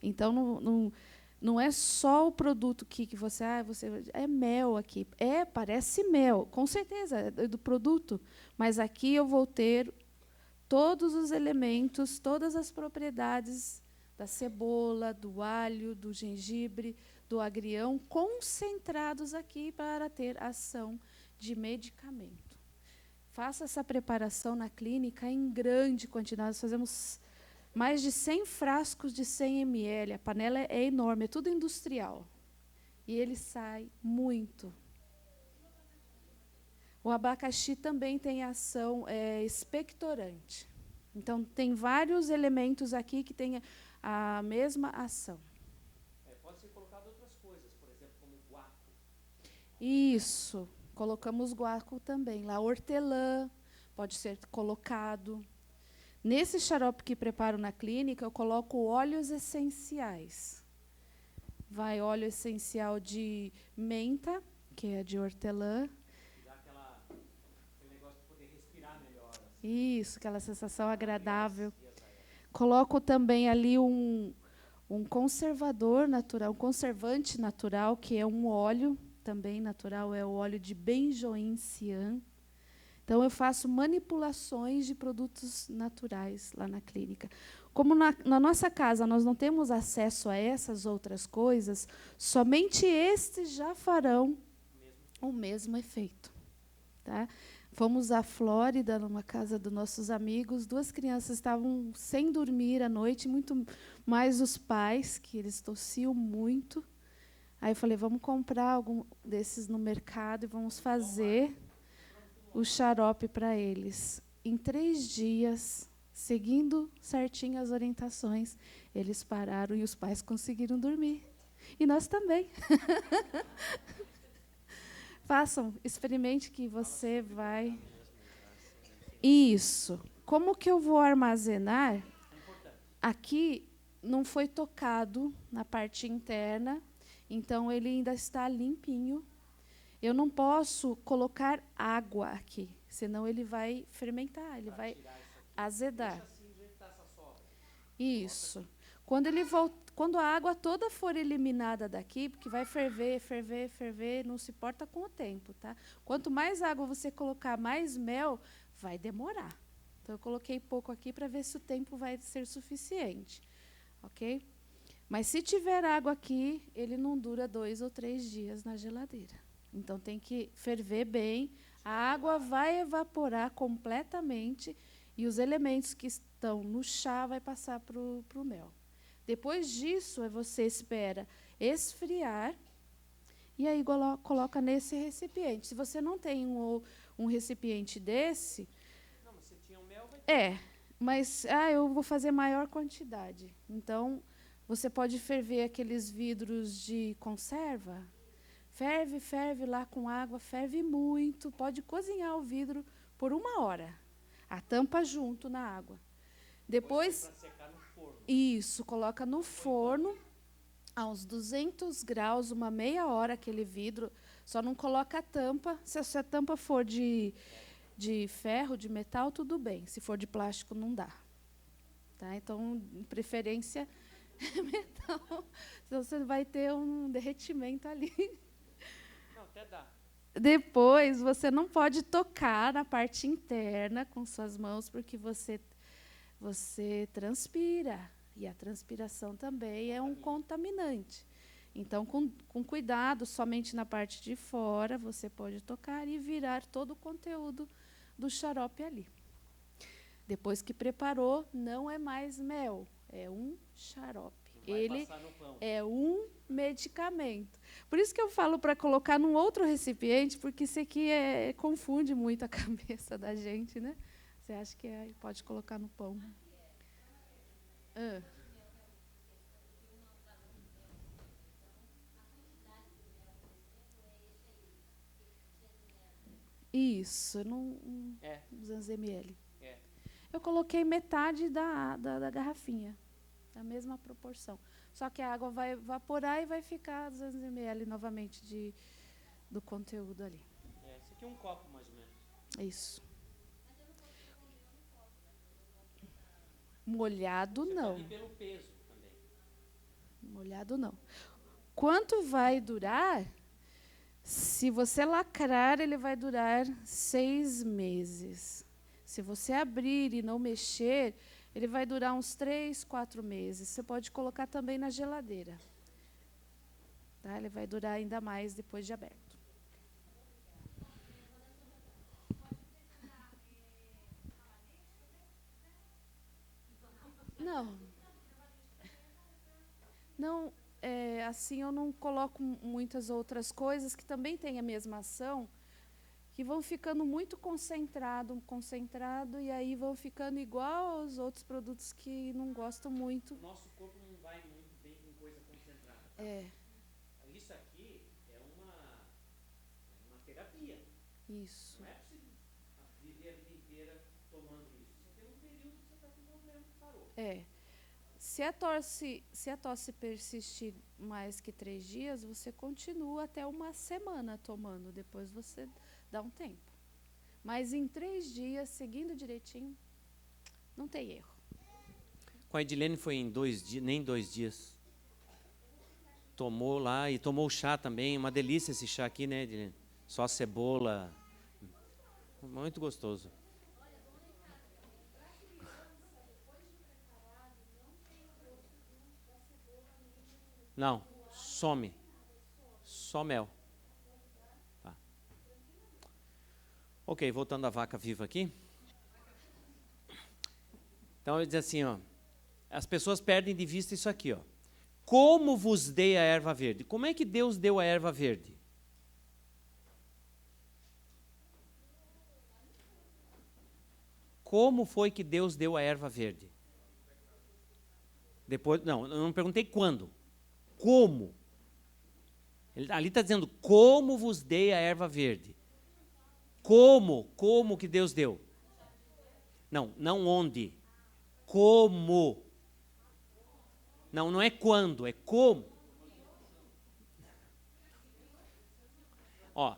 Então, não é só o produto que você é mel aqui. Parece mel, com certeza, é do produto. Mas aqui eu vou ter todos os elementos, todas as propriedades da cebola, do alho, do gengibre, do agrião, concentrados aqui para ter ação de medicamento. Faça essa preparação na clínica em grande quantidade. Nós fazemos mais de 100 frascos de 100 ml. A panela é enorme, é tudo industrial. E ele sai muito. O abacaxi também tem ação expectorante. Então, tem vários elementos aqui que têm a mesma ação. Pode ser colocado outras coisas, por exemplo, como guaco. Isso. Colocamos guaco também. Lá, hortelã pode ser colocado. Nesse xarope que preparo na clínica, eu coloco óleos essenciais. Vai óleo essencial de menta, que é de hortelã. Dá aquele negócio de poder respirar melhor. Assim. Isso, aquela sensação agradável. Coloco também ali um conservador natural, um conservante natural, que é um óleo também natural, é o óleo de benjoim cian. Então, eu faço manipulações de produtos naturais lá na clínica. Como na nossa casa nós não temos acesso a essas outras coisas, somente estes já farão o mesmo efeito. Tá? Fomos à Flórida, numa casa dos nossos amigos, 2 crianças estavam sem dormir à noite, muito mais os pais, que eles tossiam muito. Aí eu falei, vamos comprar algum desses no mercado e vamos fazer o xarope para eles. Em 3 dias, seguindo certinho as orientações, eles pararam e os pais conseguiram dormir. E nós também. Façam, experimente que você vai... Isso. Como que eu vou armazenar? Aqui não foi tocado na parte interna, então ele ainda está limpinho. Eu não posso colocar água aqui, senão ele vai fermentar, ele vai azedar. Isso. Quando a água toda for eliminada daqui, porque vai ferver, ferver, ferver, não se importa com o tempo, tá? Quanto mais água você colocar, mais mel, vai demorar. Então, eu coloquei pouco aqui para ver se o tempo vai ser suficiente, ok? Mas se tiver água aqui, ele não dura 2 ou 3 dias na geladeira. Então, tem que ferver bem, a água vai evaporar completamente e os elementos que estão no chá vai passar para o mel. Depois disso, você espera esfriar e aí coloca nesse recipiente. Se você não tem um recipiente desse... Não, mas se tinha um mel, vai ter. Mas eu vou fazer maior quantidade. Então, você pode ferver aqueles vidros de conserva. Ferve lá com água, ferve muito. Pode cozinhar o vidro por 1 hora. A tampa junto na água. Depois, para secar no forno. isso, coloca no forno a uns 200 graus, uma meia hora aquele vidro. Só não coloca a tampa. Se a tampa for de ferro, de metal, tudo bem. Se for de plástico, não dá. Tá? Então, preferência metal. Senão você vai ter um derretimento ali. Não, até dá. Depois, você não pode tocar na parte interna com suas mãos, porque você transpira. E a transpiração também é um contaminante. Então, com cuidado, somente na parte de fora, você pode tocar e virar todo o conteúdo do xarope ali. Depois que preparou, não é mais mel, é um xarope. Ele é um medicamento. Por isso que eu falo para colocar num outro recipiente, porque isso aqui confunde muito a cabeça da gente, né? Você acha que pode colocar no pão. Isso, 200 ml. Eu coloquei metade da garrafinha, a mesma proporção. Só que a água vai evaporar e vai ficar 200 ml novamente do conteúdo ali. Esse aqui é um copo, mais ou menos. Isso. Molhado, não. E pelo peso também. Molhado, não. Quanto vai durar? Se você lacrar, ele vai durar 6 meses. Se você abrir e não mexer, ele vai durar uns 3, 4 meses. Você pode colocar também na geladeira. Tá? Ele vai durar ainda mais depois de aberto. Não, assim eu não coloco muitas outras coisas que também têm a mesma ação, que vão ficando muito concentrado, e aí vão ficando igual aos outros produtos que não gostam muito. Nosso corpo não vai muito bem com coisa concentrada. Isso aqui é uma terapia. Isso. Não é possível viver a vida inteira tomando isso. Você tem um período que você está com problema que parou. Se a tosse persistir mais que 3 dias, você continua até uma semana tomando, depois você dá um tempo. Mas em 3 dias, seguindo direitinho, não tem erro. Com a Edilene foi em 2 dias, nem 2 dias. Tomou lá e tomou o chá também. Uma delícia esse chá aqui, né, Edilene? Só cebola. Muito gostoso. Não, some. Só mel. Tá. Ok, voltando à vaca viva aqui. Então ele diz assim, ó. As pessoas perdem de vista isso aqui, ó. Como vos dei a erva verde? Como é que Deus deu a erva verde? Como foi que Deus deu a erva verde? Depois, não, eu não perguntei quando. Como? Ali está dizendo, como vos dei a erva verde? Como que Deus deu? Não onde. Como? Não é quando, é como. Ó,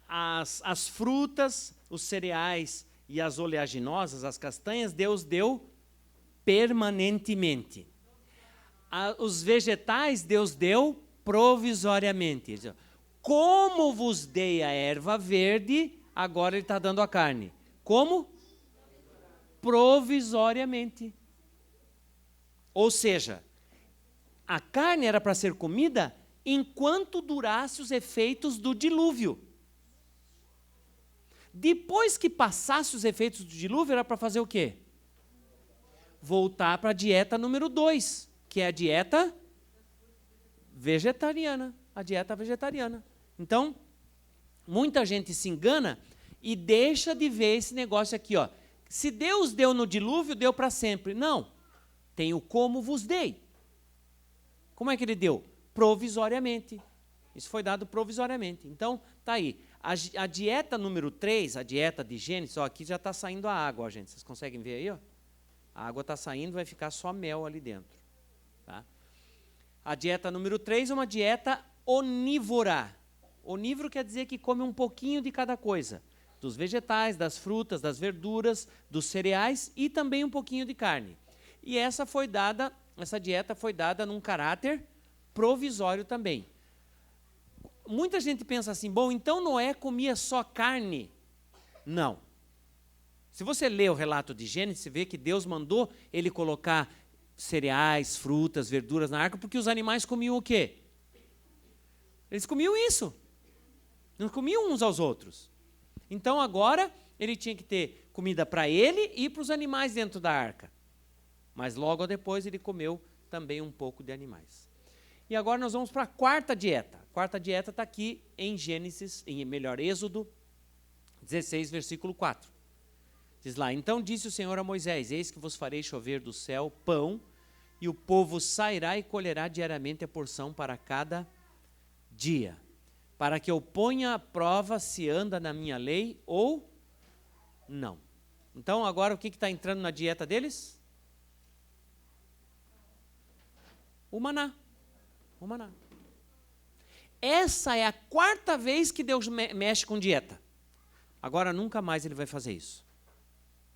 as frutas, os cereais e as oleaginosas, as castanhas, Deus deu permanentemente. Os vegetais, Deus deu provisoriamente. Como vos dei a erva verde, agora ele está dando a carne. Como? Provisoriamente. Ou seja, a carne era para ser comida enquanto durasse os efeitos do dilúvio. Depois que passasse os efeitos do dilúvio, era para fazer o quê? Voltar para a dieta número 2, que é a dieta vegetariana. A dieta vegetariana. Então, muita gente se engana e deixa de ver esse negócio aqui, ó. Se Deus deu no dilúvio, deu para sempre. Não. Tem o como vos dei. Como é que ele deu? Provisoriamente. Isso foi dado provisoriamente. Então, tá aí. A dieta número 3, a dieta de Gênesis, ó, aqui já está saindo a água, ó, gente. Vocês conseguem ver aí? Ó? A água está saindo, vai ficar só mel ali dentro. Tá? A dieta número 3 é uma dieta onívora. Onívoro quer dizer que come um pouquinho de cada coisa. Dos vegetais, das frutas, das verduras, dos cereais e também um pouquinho de carne. E essa dieta foi dada num caráter provisório também. Muita gente pensa assim, bom, então Noé comia só carne? Não. Se você lê o relato de Gênesis, você vê que Deus mandou ele colocar cereais, frutas, verduras na arca, porque os animais comiam o quê? Eles comiam isso. Não comiam uns aos outros. Então agora ele tinha que ter comida para ele e para os animais dentro da arca. Mas logo depois ele comeu também um pouco de animais. E agora nós vamos para a quarta dieta. A quarta dieta está aqui em Êxodo 16, versículo 4. Diz lá, então disse o Senhor a Moisés, eis que vos farei chover do céu pão, e o povo sairá e colherá diariamente a porção para cada dia, para que eu ponha à prova se anda na minha lei ou não. Então agora o que está entrando na dieta deles? O maná. O maná. Essa é a quarta vez que Deus mexe com dieta. Agora nunca mais ele vai fazer isso.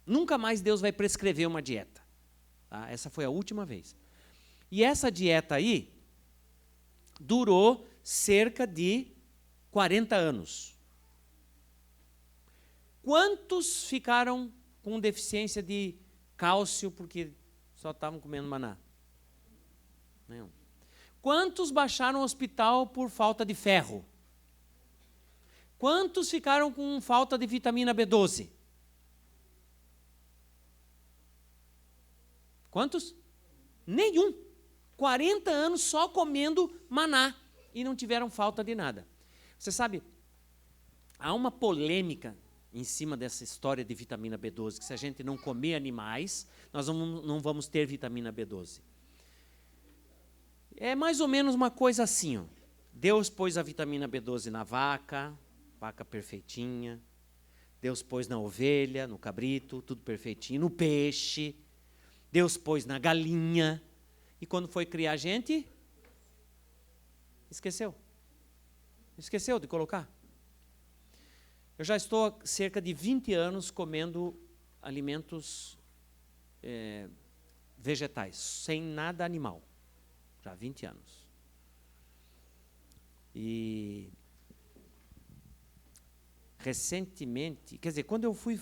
Nunca mais Deus vai prescrever uma dieta. Tá? Essa foi a última vez. E essa dieta aí durou cerca de 40 anos. Quantos ficaram com deficiência de cálcio porque só estavam comendo maná? Nenhum. Quantos baixaram ao hospital por falta de ferro? Quantos ficaram com falta de vitamina B12? Quantos? Nenhum. 40 anos só comendo maná e não tiveram falta de nada. Você sabe, há uma polêmica em cima dessa história de vitamina B12, que se a gente não comer animais, nós não vamos ter vitamina B12. É mais ou menos uma coisa assim, ó. Deus pôs a vitamina B12 na vaca perfeitinha. Deus pôs na ovelha, no cabrito, tudo perfeitinho, no peixe. Deus pôs na galinha. E quando foi criar a gente, esqueceu. Esqueceu de colocar. Eu já estou há cerca de 20 anos comendo alimentos vegetais, sem nada animal. Já há 20 anos. E recentemente, quer dizer, quando eu fui...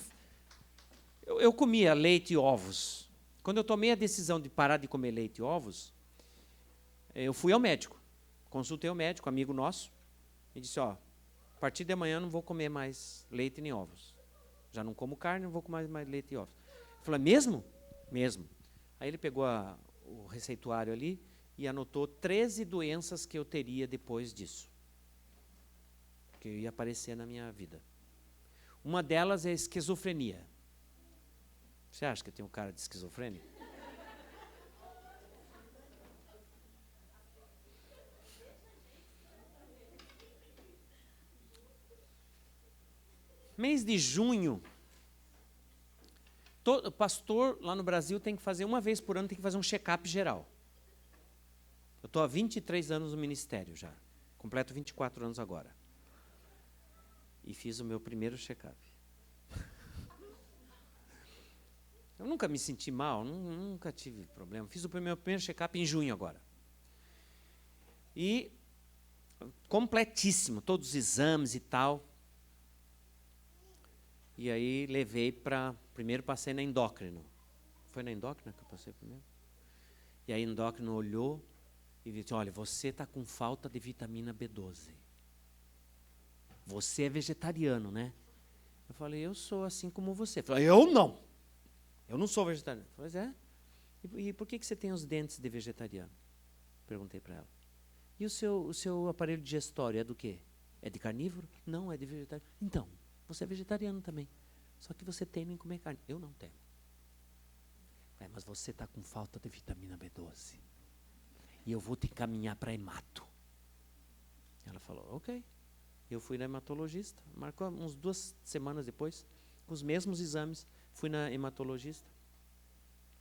Eu comia leite e ovos. Quando eu tomei a decisão de parar de comer leite e ovos, eu fui ao médico. Consultei o médico, amigo nosso, e disse, ó, a partir de amanhã não vou comer mais leite nem ovos. Já não como carne, não vou comer mais leite e ovos. Eu falei, mesmo? Mesmo. Aí ele pegou o receituário ali e anotou 13 doenças que eu teria depois disso. Que ia aparecer na minha vida. Uma delas é a esquizofrenia. Você acha que eu tenho um cara de esquizofrênico? Mês de junho, todo pastor lá no Brasil tem que fazer, uma vez por ano, tem que fazer um check-up geral. Eu estou há 23 anos no ministério já. Completo 24 anos agora. E fiz o meu primeiro check-up. Eu nunca me senti mal, nunca tive problema. Fiz o meu primeiro check-up em junho agora. E completíssimo, todos os exames e tal. E aí levei para... Primeiro passei na endócrino. Foi na endócrina que eu passei primeiro? E aí a endócrino olhou e disse, olha, você está com falta de vitamina B12. Você é vegetariano, né? Eu falei, eu sou assim como você. Eu falei, eu não. Eu não sou vegetariano. Pois é. E por que você tem os dentes de vegetariano? Perguntei para ela. E o seu aparelho digestório é do quê? É de carnívoro? Não, é de vegetariano. Então, você é vegetariano também. Só que você teme em comer carne. Eu não temo. Mas você está com falta de vitamina B12. E eu vou te encaminhar para hemato. Ela falou, ok. Eu fui na hematologista. Marcou uns 2 semanas depois, com os mesmos exames. Fui na hematologista.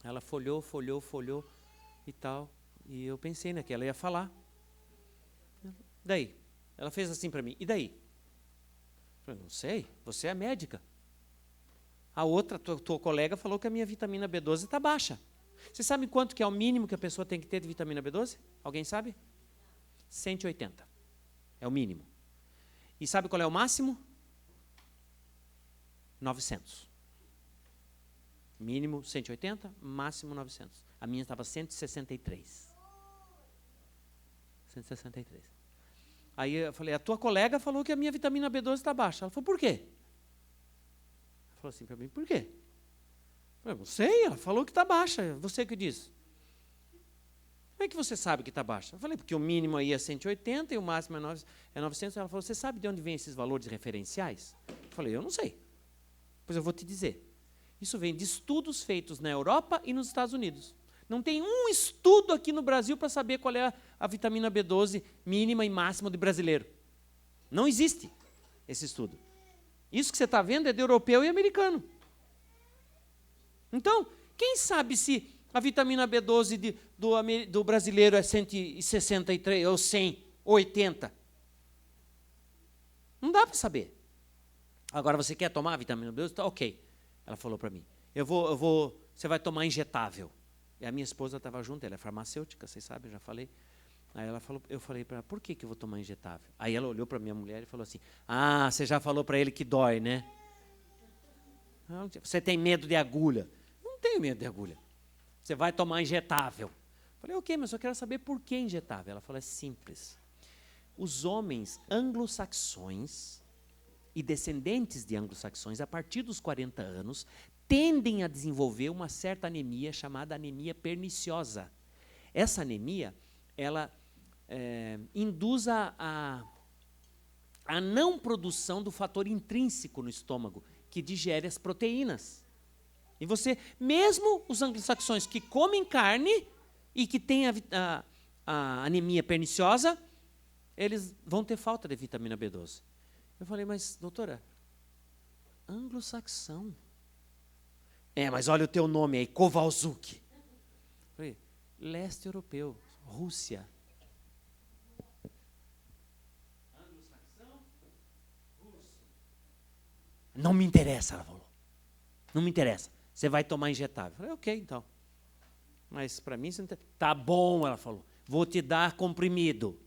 Ela folhou e tal. E eu pensei, né, que ela ia falar. Daí? Ela fez assim para mim, e daí? Eu falei, não sei, você é médica. A outra, tua colega, falou que a minha vitamina B12 está baixa. Você sabe quanto que é o mínimo que a pessoa tem que ter de vitamina B12? Alguém sabe? 180. É o mínimo. E sabe qual é o máximo? 900. Mínimo 180, máximo 900. A minha estava 163. 163. Aí eu falei, a tua colega falou que a minha vitamina B12 está baixa. Ela falou, por quê? Ela falou assim para mim, por quê? Eu falei, não sei, ela falou que está baixa, você que disse. Como é que você sabe que está baixa? Eu falei, porque o mínimo aí é 180 e o máximo é 900. Ela falou, você sabe de onde vem esses valores referenciais? Eu falei, eu não sei. Pois eu vou te dizer. Isso vem de estudos feitos na Europa e nos Estados Unidos. Não tem um estudo aqui no Brasil para saber qual é a vitamina B12 mínima e máxima do brasileiro. Não existe esse estudo. Isso que você está vendo é de europeu e americano. Então, quem sabe se a vitamina B12 do brasileiro é 163 ou 100 ou 80? Não dá para saber. Agora, você quer tomar a vitamina B12? Tá, ok. Ela falou para mim, você vai tomar injetável. E a minha esposa estava junto, ela é farmacêutica, vocês sabem, eu já falei. Aí eu falei para ela, por que eu vou tomar injetável? Aí ela olhou para minha mulher e falou assim, você já falou para ele que dói, né? Você tem medo de agulha? Não tenho medo de agulha. Você vai tomar injetável. Eu falei, ok, mas eu quero saber por que injetável. Ela falou, é simples. Os homens anglo-saxões e descendentes de anglo-saxões, a partir dos 40 anos, tendem a desenvolver uma certa anemia chamada anemia perniciosa. Essa anemia, ela induz a não produção do fator intrínseco no estômago, que digere as proteínas. E você, mesmo os anglo-saxões que comem carne e que têm a anemia perniciosa, eles vão ter falta de vitamina B12. Eu falei, mas doutora, anglo-saxão. Mas olha o teu nome aí, Kowalczuk. Eu falei, leste europeu, Rússia. Anglo-saxão, russo. Não me interessa, ela falou. Não me interessa. Você vai tomar injetável. Eu falei, ok, então. Mas para mim, você não tem... Tá bom, ela falou. Vou te dar comprimido.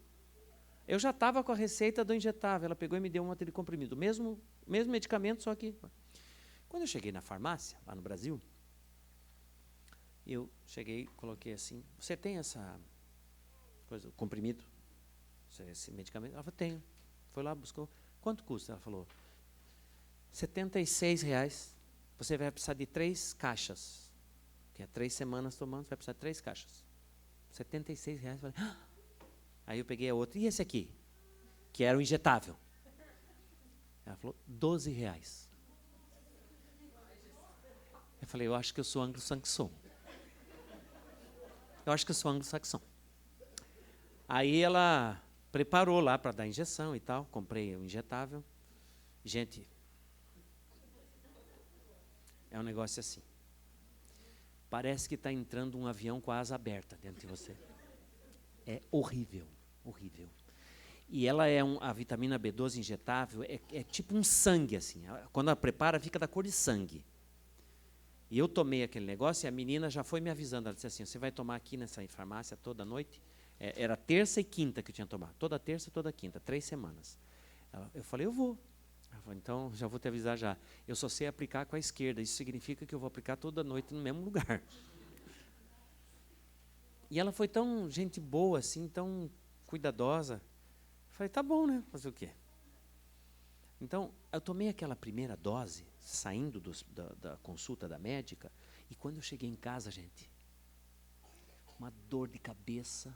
Eu já estava com a receita do injetável. Ela pegou e me deu um monte de comprimido. Mesmo medicamento, só que... Quando eu cheguei na farmácia, lá no Brasil, eu cheguei, coloquei assim, você tem essa coisa, comprimido? Esse medicamento? Ela falou, tenho. Foi lá, buscou. Quanto custa? Ela falou, R$76. Você vai precisar de 3 caixas. Que é 3 semanas tomando, você vai precisar de 3 caixas. R$76. Eu falei, Aí eu peguei a outra. E esse aqui? Que era o injetável. Ela falou, R$12. Eu falei, eu acho que eu sou anglo-saxão. Aí ela preparou lá para dar injeção e tal. Comprei o injetável. Gente, é um negócio assim. Parece que está entrando um avião com a asa aberta dentro de você. É horrível, horrível. E ela a vitamina B12 injetável é tipo um sangue, assim. Quando ela prepara, fica da cor de sangue. E eu tomei aquele negócio e a menina já foi me avisando. Ela disse assim, você vai tomar aqui nessa farmácia toda noite? Era terça e quinta que eu tinha que tomar. Toda terça e toda quinta, 3 semanas. Eu falei, eu vou. Ela falou, então, já vou te avisar já. Eu só sei aplicar com a esquerda. Isso significa que eu vou aplicar toda noite no mesmo lugar. E ela foi tão gente boa, assim, tão cuidadosa. Eu falei, tá bom, né? Fazer o quê? Então, eu tomei aquela primeira dose, saindo da consulta da médica, e quando eu cheguei em casa, gente, uma dor de cabeça.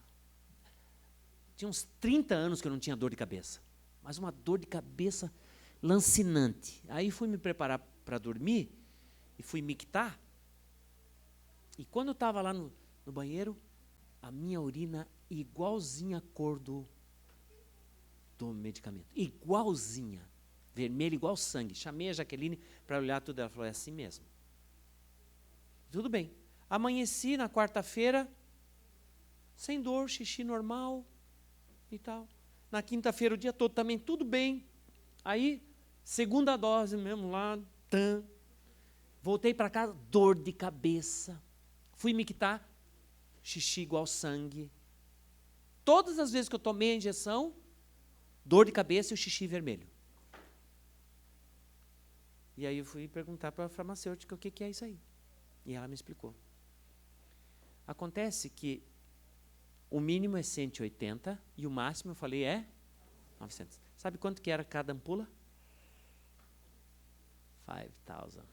Tinha uns 30 anos que eu não tinha dor de cabeça, mas uma dor de cabeça lancinante. Aí fui me preparar para dormir, e fui mictar, e quando eu estava lá no banheiro, a minha urina igualzinha a cor do medicamento, igualzinha. Vermelho igual sangue. Chamei a Jaqueline para olhar tudo. Ela falou, é assim mesmo. Tudo bem. Amanheci na quarta-feira, sem dor, xixi normal e tal. Na quinta-feira, o dia todo também, tudo bem. Aí, segunda dose mesmo lá, voltei para casa, dor de cabeça. Fui me quitar, xixi igual sangue. Todas as vezes que eu tomei a injeção, dor de cabeça e o xixi vermelho. E aí eu fui perguntar para a farmacêutica o que é isso aí. E ela me explicou. Acontece que o mínimo é 180 e o máximo, eu falei, é 900. Sabe quanto que era cada ampula? 5,000.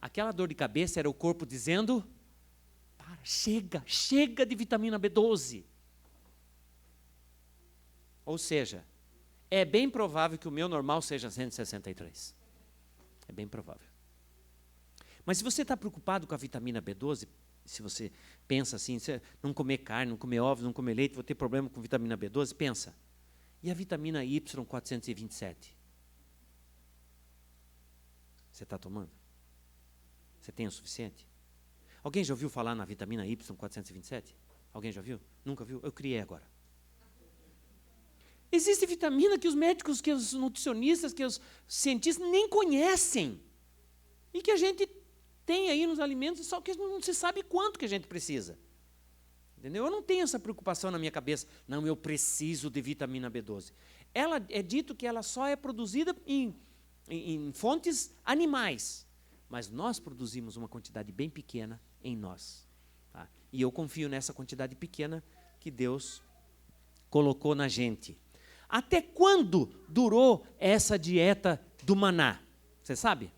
Aquela dor de cabeça era o corpo dizendo, para, chega de vitamina B12. Ou seja, é bem provável que o meu normal seja 163. É bem provável. Mas se você está preocupado com a vitamina B12, se você pensa assim, se não comer carne, não comer ovos, não comer leite, vou ter problema com vitamina B12, pensa. E a vitamina Y427? Você está tomando? Você tem o suficiente? Alguém já ouviu falar na vitamina Y427? Alguém já viu? Nunca viu? Eu criei agora. Existe vitamina que os médicos, que os nutricionistas, que os cientistas nem conhecem. E que a gente tem aí nos alimentos, só que não se sabe quanto que a gente precisa. Entendeu? Eu não tenho essa preocupação na minha cabeça. Não, eu preciso de vitamina B12. Ela é dito que ela só é produzida em fontes animais. Mas nós produzimos uma quantidade bem pequena em nós. Tá? E eu confio nessa quantidade pequena que Deus colocou na gente. Até quando durou essa dieta do maná? Você sabe?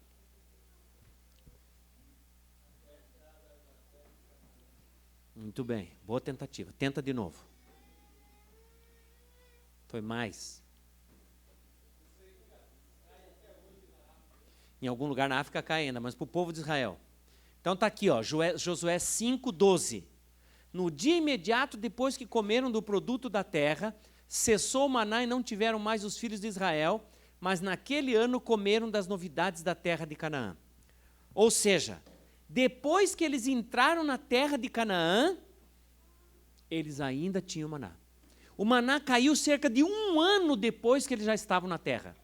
Muito bem, boa tentativa. Tenta de novo. Foi mais. Em algum lugar na África cai ainda, mas para o povo de Israel. Então está aqui, ó, Josué 5:12. No dia imediato depois que comeram do produto da terra, cessou o maná e não tiveram mais os filhos de Israel, mas naquele ano comeram das novidades da terra de Canaã. Ou seja, depois que eles entraram na terra de Canaã, eles ainda tinham maná. O maná caiu cerca de 1 ano depois que eles já estavam na terra,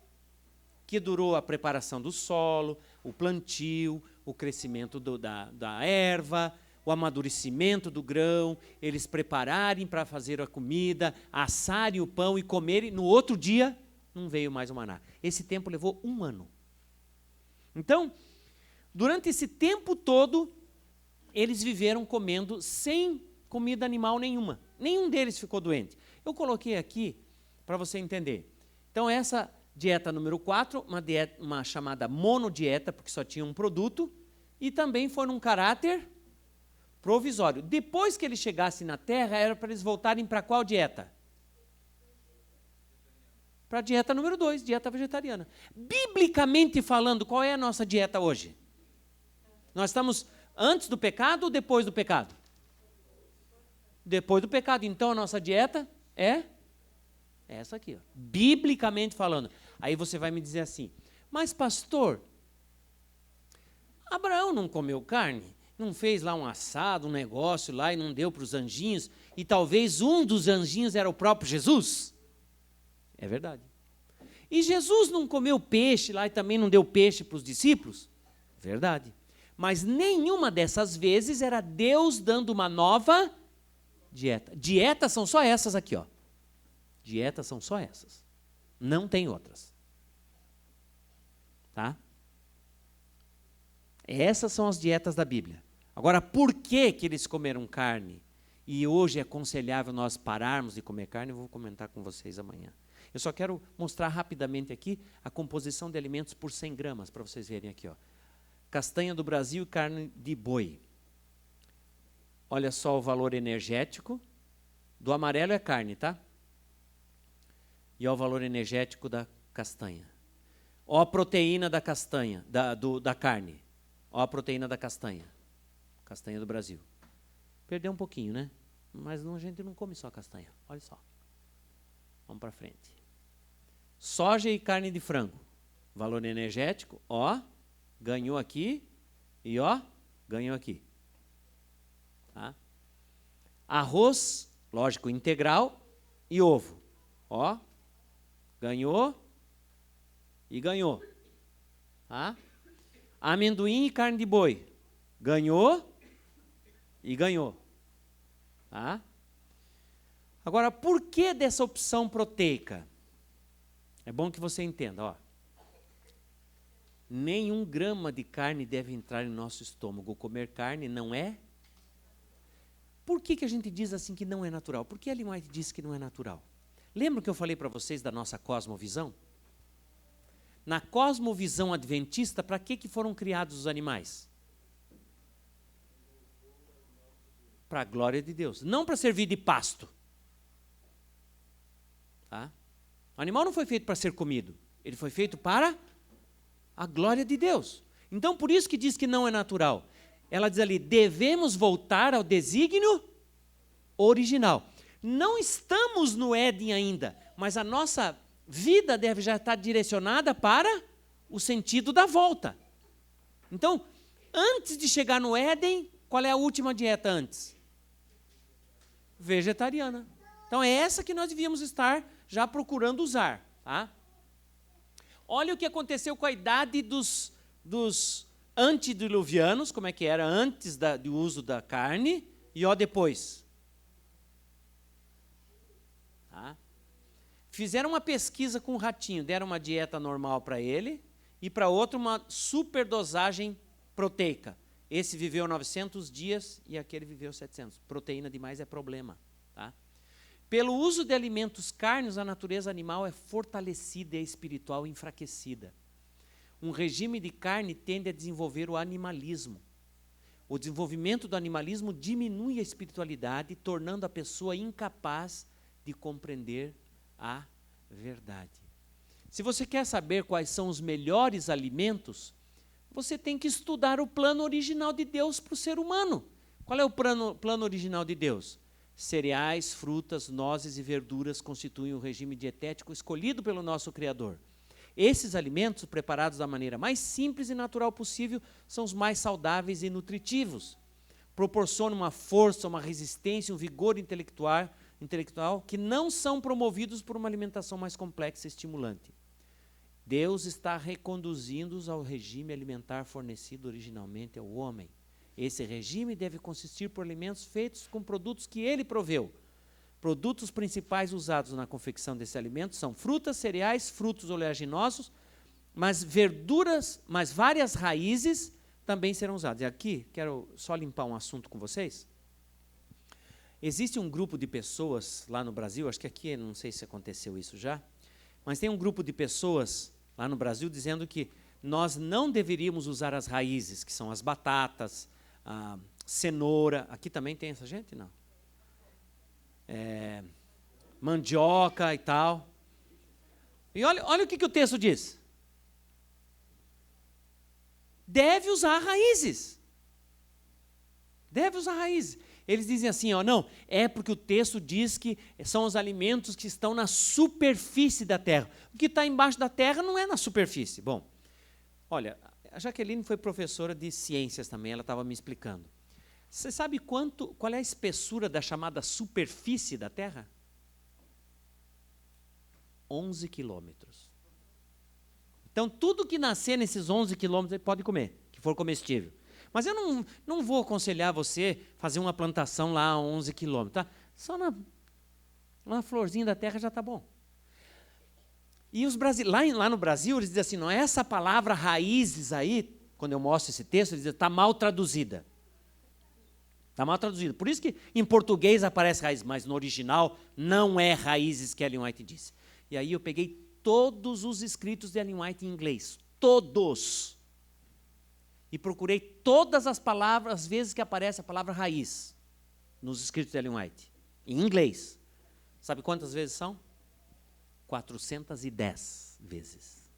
que durou a preparação do solo, o plantio, o crescimento da erva, o amadurecimento do grão, eles prepararem para fazer a comida, assarem o pão e comerem. No outro dia, não veio mais o maná. Esse tempo levou 1 ano. Então, durante esse tempo todo, eles viveram comendo sem comida animal nenhuma. Nenhum deles ficou doente. Eu coloquei aqui para você entender. Então, essa dieta número 4, uma chamada monodieta, porque só tinha um produto, e também foi num caráter provisório. Depois que eles chegassem na terra, era para eles voltarem para qual dieta? Para a dieta número 2, dieta vegetariana. Biblicamente falando, qual é a nossa dieta hoje? Nós estamos antes do pecado ou depois do pecado? Depois do pecado. Então, a nossa dieta é essa aqui, ó. Biblicamente falando. Aí você vai me dizer assim, mas pastor, Abraão não comeu carne? Não fez lá um assado, um negócio lá e não deu para os anjinhos? E talvez um dos anjinhos era o próprio Jesus? É verdade. E Jesus não comeu peixe lá e também não deu peixe para os discípulos? Verdade. Mas nenhuma dessas vezes era Deus dando uma nova dieta. Dietas são só essas aqui, ó. Dietas são só essas. Não tem outras. Tá? Essas são as dietas da Bíblia. Agora, por que eles comeram carne? E hoje é aconselhável nós pararmos de comer carne, eu vou comentar com vocês amanhã. Eu só quero mostrar rapidamente aqui a composição de alimentos por 100 gramas, para vocês verem aqui, ó. Castanha do Brasil e carne de boi. Olha só o valor energético. Do amarelo é carne, tá? E olha o valor energético da castanha. Olha a proteína da castanha, da carne. Olha a proteína da castanha. Castanha do Brasil. Perdeu um pouquinho, né? Mas a gente não come só castanha. Olha só. Vamos para frente. Soja e carne de frango. Valor energético, ó. Ganhou aqui E ó, ganhou aqui. Tá? Arroz, lógico, integral e ovo. Ó, ganhou e ganhou. Tá? Amendoim e carne de boi. Ganhou e ganhou. Tá? Agora, por que dessa opção proteica? É bom que você entenda, ó. Nenhum grama de carne deve entrar em nosso estômago. Comer carne não é. Por que a gente diz assim que não é natural? Por que Ellen White disse que não é natural? Lembra que eu falei para vocês da nossa cosmovisão? Na cosmovisão adventista, para que foram criados os animais? Para a glória de Deus. Não para servir de pasto. Tá? O animal não foi feito para ser comido. Ele foi feito para a glória de Deus. Então, por isso que diz que não é natural. Ela diz ali, devemos voltar ao desígnio original. Não estamos no Éden ainda, mas a nossa vida deve já estar direcionada para o sentido da volta. Então, antes de chegar no Éden, qual é a última dieta antes? Vegetariana. Então, é essa que nós devíamos estar já procurando usar. Tá? Olha o que aconteceu com a idade dos antediluvianos, como é que era antes do uso da carne, e ó depois. Tá? Fizeram uma pesquisa com o ratinho, deram uma dieta normal para ele, e para outro uma superdosagem proteica. Esse viveu 900 dias e aquele viveu 700. Proteína demais é problema. Tá? Pelo uso de alimentos carnes, a natureza animal é fortalecida e a espiritual enfraquecida. Um regime de carne tende a desenvolver o animalismo. O desenvolvimento do animalismo diminui a espiritualidade, tornando a pessoa incapaz de compreender a verdade. Se você quer saber quais são os melhores alimentos, você tem que estudar o plano original de Deus para o ser humano. Qual é o plano original de Deus? Cereais, frutas, nozes e verduras constituem o regime dietético escolhido pelo nosso Criador. Esses alimentos, preparados da maneira mais simples e natural possível, são os mais saudáveis e nutritivos. Proporcionam uma força, uma resistência, um vigor intelectual que não são promovidos por uma alimentação mais complexa e estimulante. Deus está reconduzindo-os ao regime alimentar fornecido originalmente ao homem. Esse regime deve consistir por alimentos feitos com produtos que ele proveu. Produtos principais usados na confecção desse alimento são frutas, cereais, frutos oleaginosos, mas verduras, mas várias raízes também serão usadas. E aqui, quero só limpar um assunto com vocês. Existe um grupo de pessoas lá no Brasil, acho que aqui, não sei se aconteceu isso já, mas tem um grupo de pessoas lá no Brasil dizendo que nós não deveríamos usar as raízes, que são as batatas, a cenoura. Aqui também tem essa gente? Não. Mandioca e tal. E olha o que o texto diz. Deve usar raízes. Deve usar raízes. Eles dizem assim, ó, não, é porque o texto diz que são os alimentos que estão na superfície da terra. O que está embaixo da terra não é na superfície. Bom, olha, a Jaqueline foi professora de ciências também, ela estava me explicando. Você sabe qual é a espessura da chamada superfície da terra? 11 quilômetros. Então, tudo que nascer nesses 11 quilômetros, ele pode comer, que for comestível. Mas eu não vou aconselhar você fazer uma plantação lá a 11 quilômetros. Tá? Só na florzinha da terra já está bom. E lá no Brasil, eles dizem assim, não, essa palavra raízes aí, quando eu mostro esse texto, eles dizem, está mal traduzida. Está mal traduzida. Por isso que em português aparece raízes, mas no original não é raízes que Ellen White disse. E aí eu peguei todos os escritos de Ellen White em inglês, todos. E procurei todas as palavras, as vezes que aparece a palavra raiz nos escritos de Ellen White, em inglês. Sabe quantas vezes são? 410 vezes.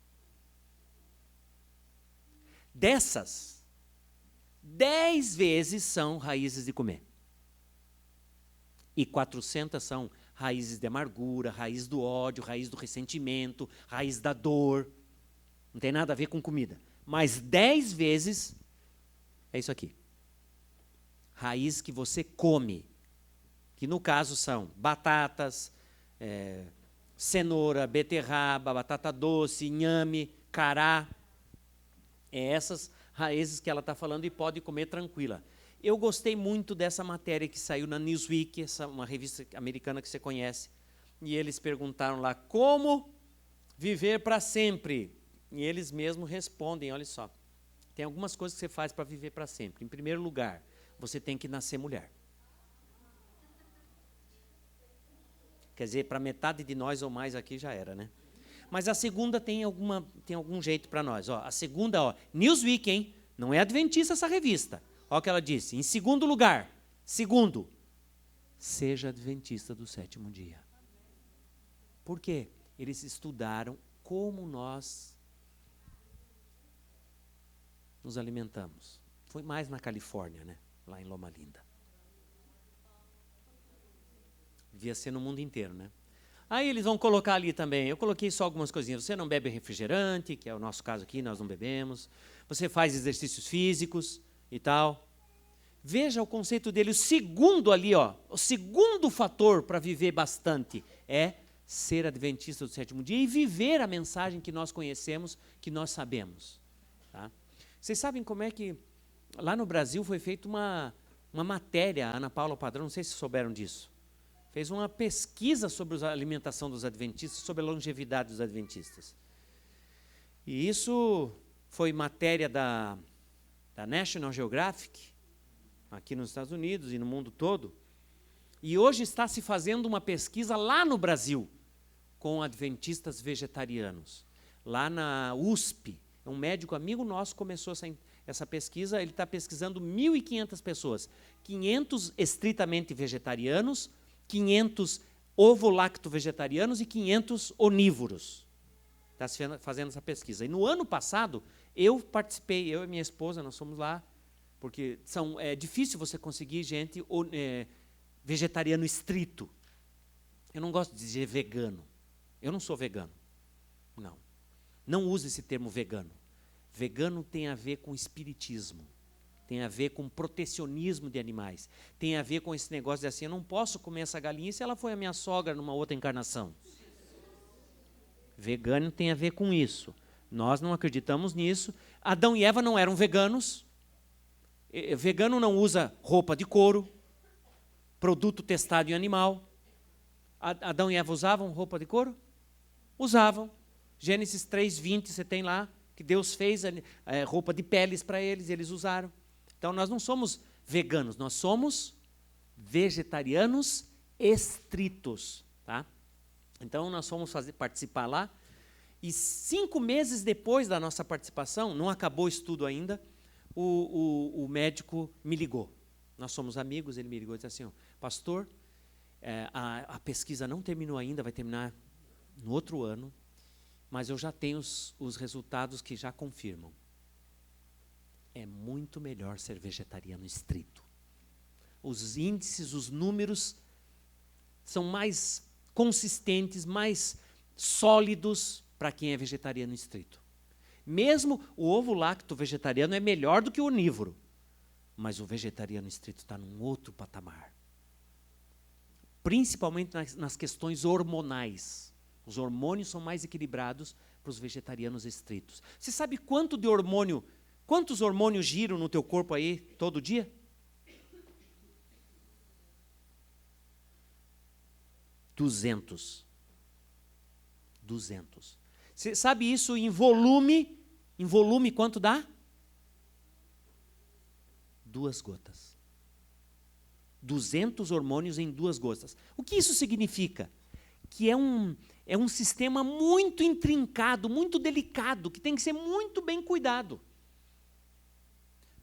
Dessas, 10 vezes são raízes de comer. E 400 são raízes de amargura, raiz do ódio, raiz do ressentimento, raiz da dor. Não tem nada a ver com comida. Mas 10 vezes É isso aqui. Raízes que você come, que no caso são batatas, cenoura, beterraba, batata doce, inhame, cará. É essas raízes que ela está falando e pode comer tranquila. Eu gostei muito dessa matéria que saiu na Newsweek, uma revista americana que você conhece, e eles perguntaram lá, como viver para sempre? E eles mesmos respondem, olha só, tem algumas coisas que você faz para viver para sempre. Em primeiro lugar, você tem que nascer mulher. Quer dizer, para metade de nós ou mais aqui já era, né? Mas a segunda tem algum jeito para nós. Ó, a segunda, ó, Newsweek, hein? Não é adventista essa revista. Olha o que ela disse. Em segundo lugar, seja adventista do sétimo dia. Por quê? Eles estudaram como nós nos alimentamos. Foi mais na Califórnia, né? Lá em Loma Linda. Devia ser no mundo inteiro, né? Aí eles vão colocar ali também, eu coloquei só algumas coisinhas. Você não bebe refrigerante, que é o nosso caso aqui, nós não bebemos. Você faz exercícios físicos e tal. Veja o conceito dele, o segundo ali, ó, o segundo fator para viver bastante é ser adventista do sétimo dia e viver a mensagem que nós conhecemos, que nós sabemos. Tá? Vocês sabem como é que lá no Brasil foi feita uma matéria, a Ana Paula Padrão, não sei se souberam disso. Fez uma pesquisa sobre a alimentação dos adventistas, sobre a longevidade dos adventistas. E isso foi matéria da National Geographic, aqui nos Estados Unidos e no mundo todo. E hoje está se fazendo uma pesquisa lá no Brasil, com adventistas vegetarianos. Lá na USP, um médico amigo nosso começou essa pesquisa, ele está pesquisando 1.500 pessoas, 500 estritamente vegetarianos, 500 ovo-lacto-vegetarianos e 500 onívoros. Está se fazendo essa pesquisa. E no ano passado, eu participei, eu e minha esposa, nós fomos lá, porque é difícil você conseguir gente vegetariano estrito. Eu não gosto de dizer vegano. Eu não sou vegano. Não. Não use esse termo vegano. Vegano tem a ver com espiritismo. Tem a ver com protecionismo de animais. Tem a ver com esse negócio de assim, eu não posso comer essa galinha se ela foi a minha sogra numa outra encarnação. Vegano tem a ver com isso. Nós não acreditamos nisso. Adão e Eva não eram veganos. Vegano não usa roupa de couro, produto testado em animal. Adão e Eva usavam roupa de couro? Usavam. Gênesis 3:20, você tem lá, que Deus fez roupa de peles para eles, e eles usaram. Então, nós não somos veganos, nós somos vegetarianos estritos. Tá? Então, nós fomos participar lá, e 5 meses depois da nossa participação, não acabou o estudo ainda, o médico me ligou. Nós somos amigos, ele me ligou e disse assim, pastor, a pesquisa não terminou ainda, vai terminar no outro ano, mas eu já tenho os resultados que já confirmam. É muito melhor ser vegetariano estrito. Os índices, os números são mais consistentes, mais sólidos para quem é vegetariano estrito. Mesmo o ovo-lacto vegetariano é melhor do que o onívoro, mas o vegetariano estrito está num outro patamar. Principalmente nas questões hormonais. Os hormônios são mais equilibrados para os vegetarianos estritos. Você sabe quantos hormônios giram no teu corpo aí todo dia? 200. Você sabe isso em volume? Em volume quanto dá? 2 gotas. 200 hormônios em 2 gotas. O que isso significa? Que é um sistema muito intrincado, muito delicado, que tem que ser muito bem cuidado.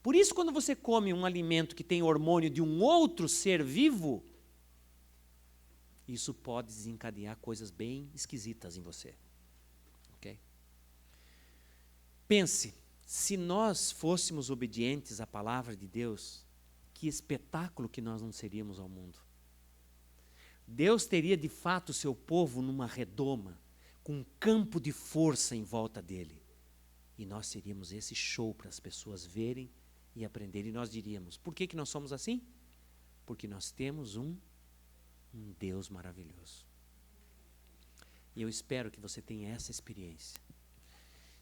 Por isso, quando você come um alimento que tem hormônio de um outro ser vivo, isso pode desencadear coisas bem esquisitas em você. Okay? Pense, se nós fôssemos obedientes à palavra de Deus, que espetáculo que nós não seríamos ao mundo. Deus teria de fato o seu povo numa redoma, com um campo de força em volta dele. E nós seríamos esse show para as pessoas verem e aprender. E nós diríamos, por que nós somos assim? Porque nós temos um Deus maravilhoso. E eu espero que você tenha essa experiência.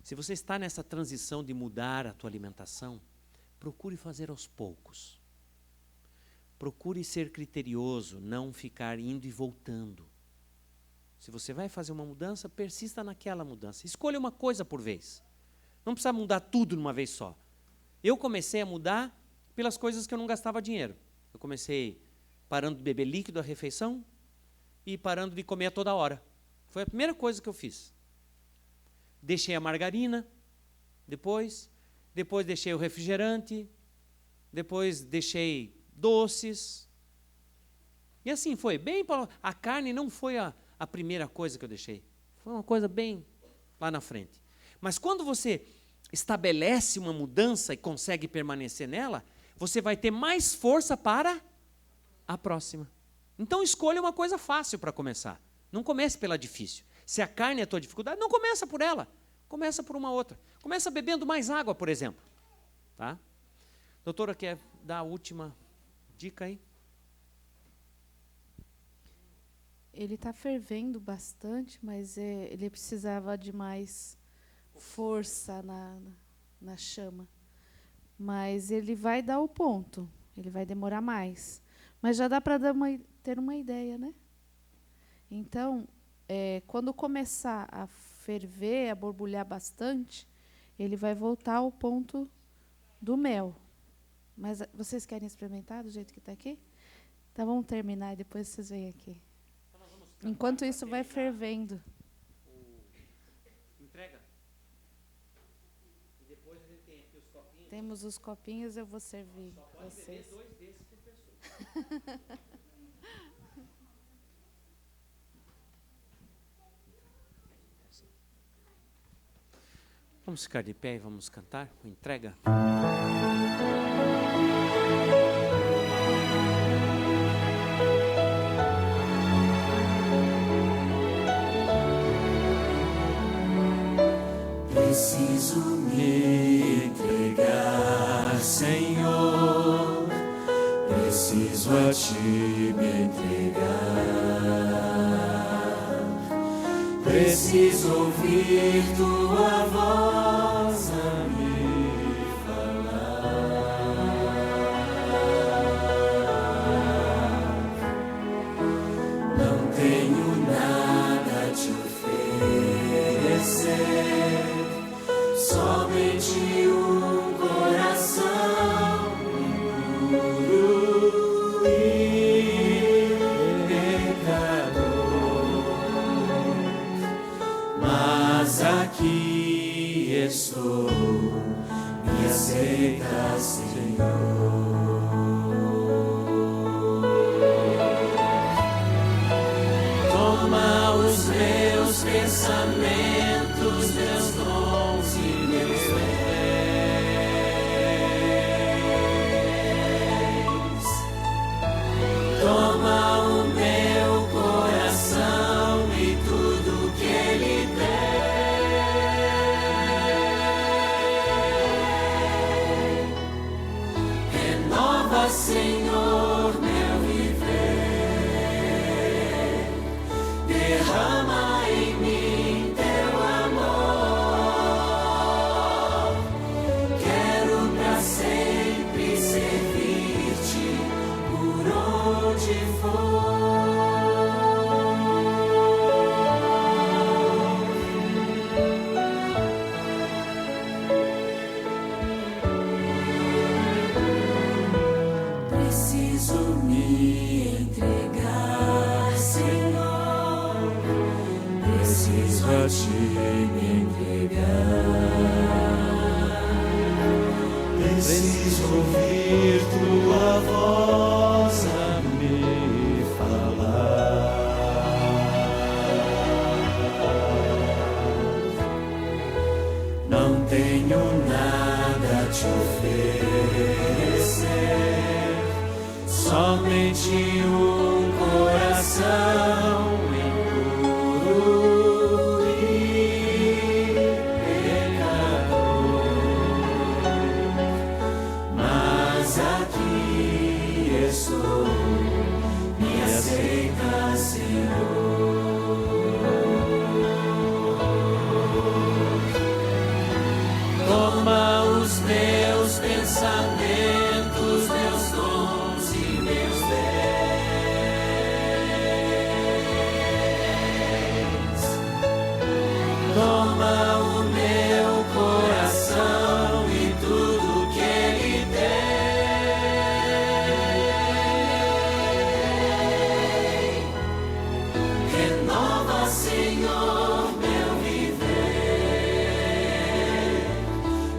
Se você está nessa transição de mudar a tua alimentação, procure fazer aos poucos. Procure ser criterioso, não ficar indo e voltando. Se você vai fazer uma mudança, persista naquela mudança. Escolha uma coisa por vez. Não precisa mudar tudo numa vez só. Eu comecei a mudar pelas coisas que eu não gastava dinheiro. Eu comecei parando de beber líquido à refeição e parando de comer a toda hora. Foi a primeira coisa que eu fiz. Deixei a margarina, depois deixei o refrigerante, depois deixei doces. E assim foi, a carne não foi a primeira coisa que eu deixei. Foi uma coisa bem lá na frente. Mas quando você estabelece uma mudança e consegue permanecer nela, você vai ter mais força para a próxima. Então escolha uma coisa fácil para começar. Não comece pela difícil. Se a carne é a tua dificuldade, não começa por ela. Começa por uma outra. Começa bebendo mais água, por exemplo. Tá? Doutora, quer dar a última dica aí? Ele está fervendo bastante, mas ele precisava de mais força na chama. Mas ele vai dar o ponto. Ele vai demorar mais. Mas já dá para ter uma ideia, né? Então, quando começar a ferver, a borbulhar bastante, ele vai voltar ao ponto do mel. Mas vocês querem experimentar do jeito que está aqui? Então vamos terminar e depois vocês vêm aqui. Enquanto isso vai fervendo. Entrega. E depois a gente tem aqui os copinhos. Temos os copinhos, eu vou servir só pode vocês. Beber 2 desses por pessoa. Vamos ficar de pé e vamos cantar o Entrega. Preciso me entregar, Senhor. Preciso a Ti me entregar. Preciso ouvir Tua voz a me falar. Não tenho nada a Te oferecer, somente um coração impuro e pecador. Mas aqui estou, me aceita, Senhor. Toma os meus pensamentos, meus dons e meus bens. Toma o meu coração e tudo que ele tem. Renova, Senhor, meu viver. Derrama em mim Teu amor. Quero pra sempre servir-te por onde for. Preciso me entregar, Senhor. Preciso a Ti me entregar. Preciso ouvir Tua voz a me falar. Não tenho nada a Te oferecer, somente um coração impuro e pecador. Toma o meu coração e tudo que ele tem. Renova, Senhor, meu viver.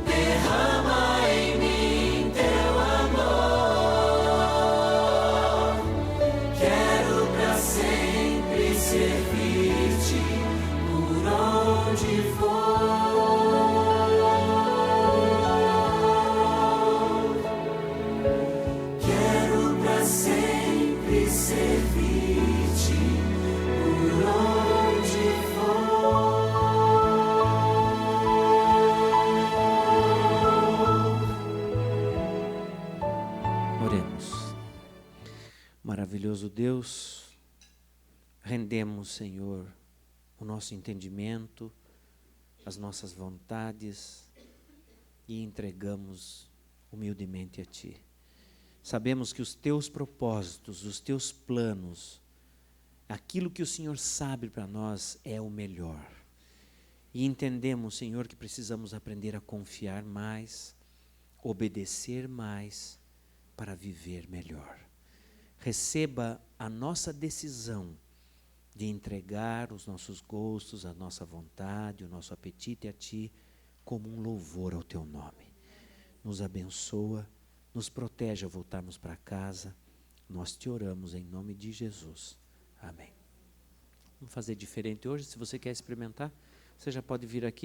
Derrama em mim teu amor. Quero pra sempre servir-te por onde for. Quero pra sempre servir-te por onde for. Oremos. Maravilhoso Deus, rendemos, Senhor, o nosso entendimento, as nossas vontades e entregamos humildemente a Ti. Sabemos que os Teus propósitos, os Teus planos, aquilo que o Senhor sabe para nós é o melhor. E entendemos, Senhor, que precisamos aprender a confiar mais, obedecer mais, para viver melhor. Receba a nossa decisão de entregar os nossos gostos, a nossa vontade, o nosso apetite a Ti, como um louvor ao Teu nome. Nos abençoa, nos protege ao voltarmos para casa. Nós Te oramos em nome de Jesus. Amém. Vamos fazer diferente hoje. Se você quer experimentar, você já pode vir aqui.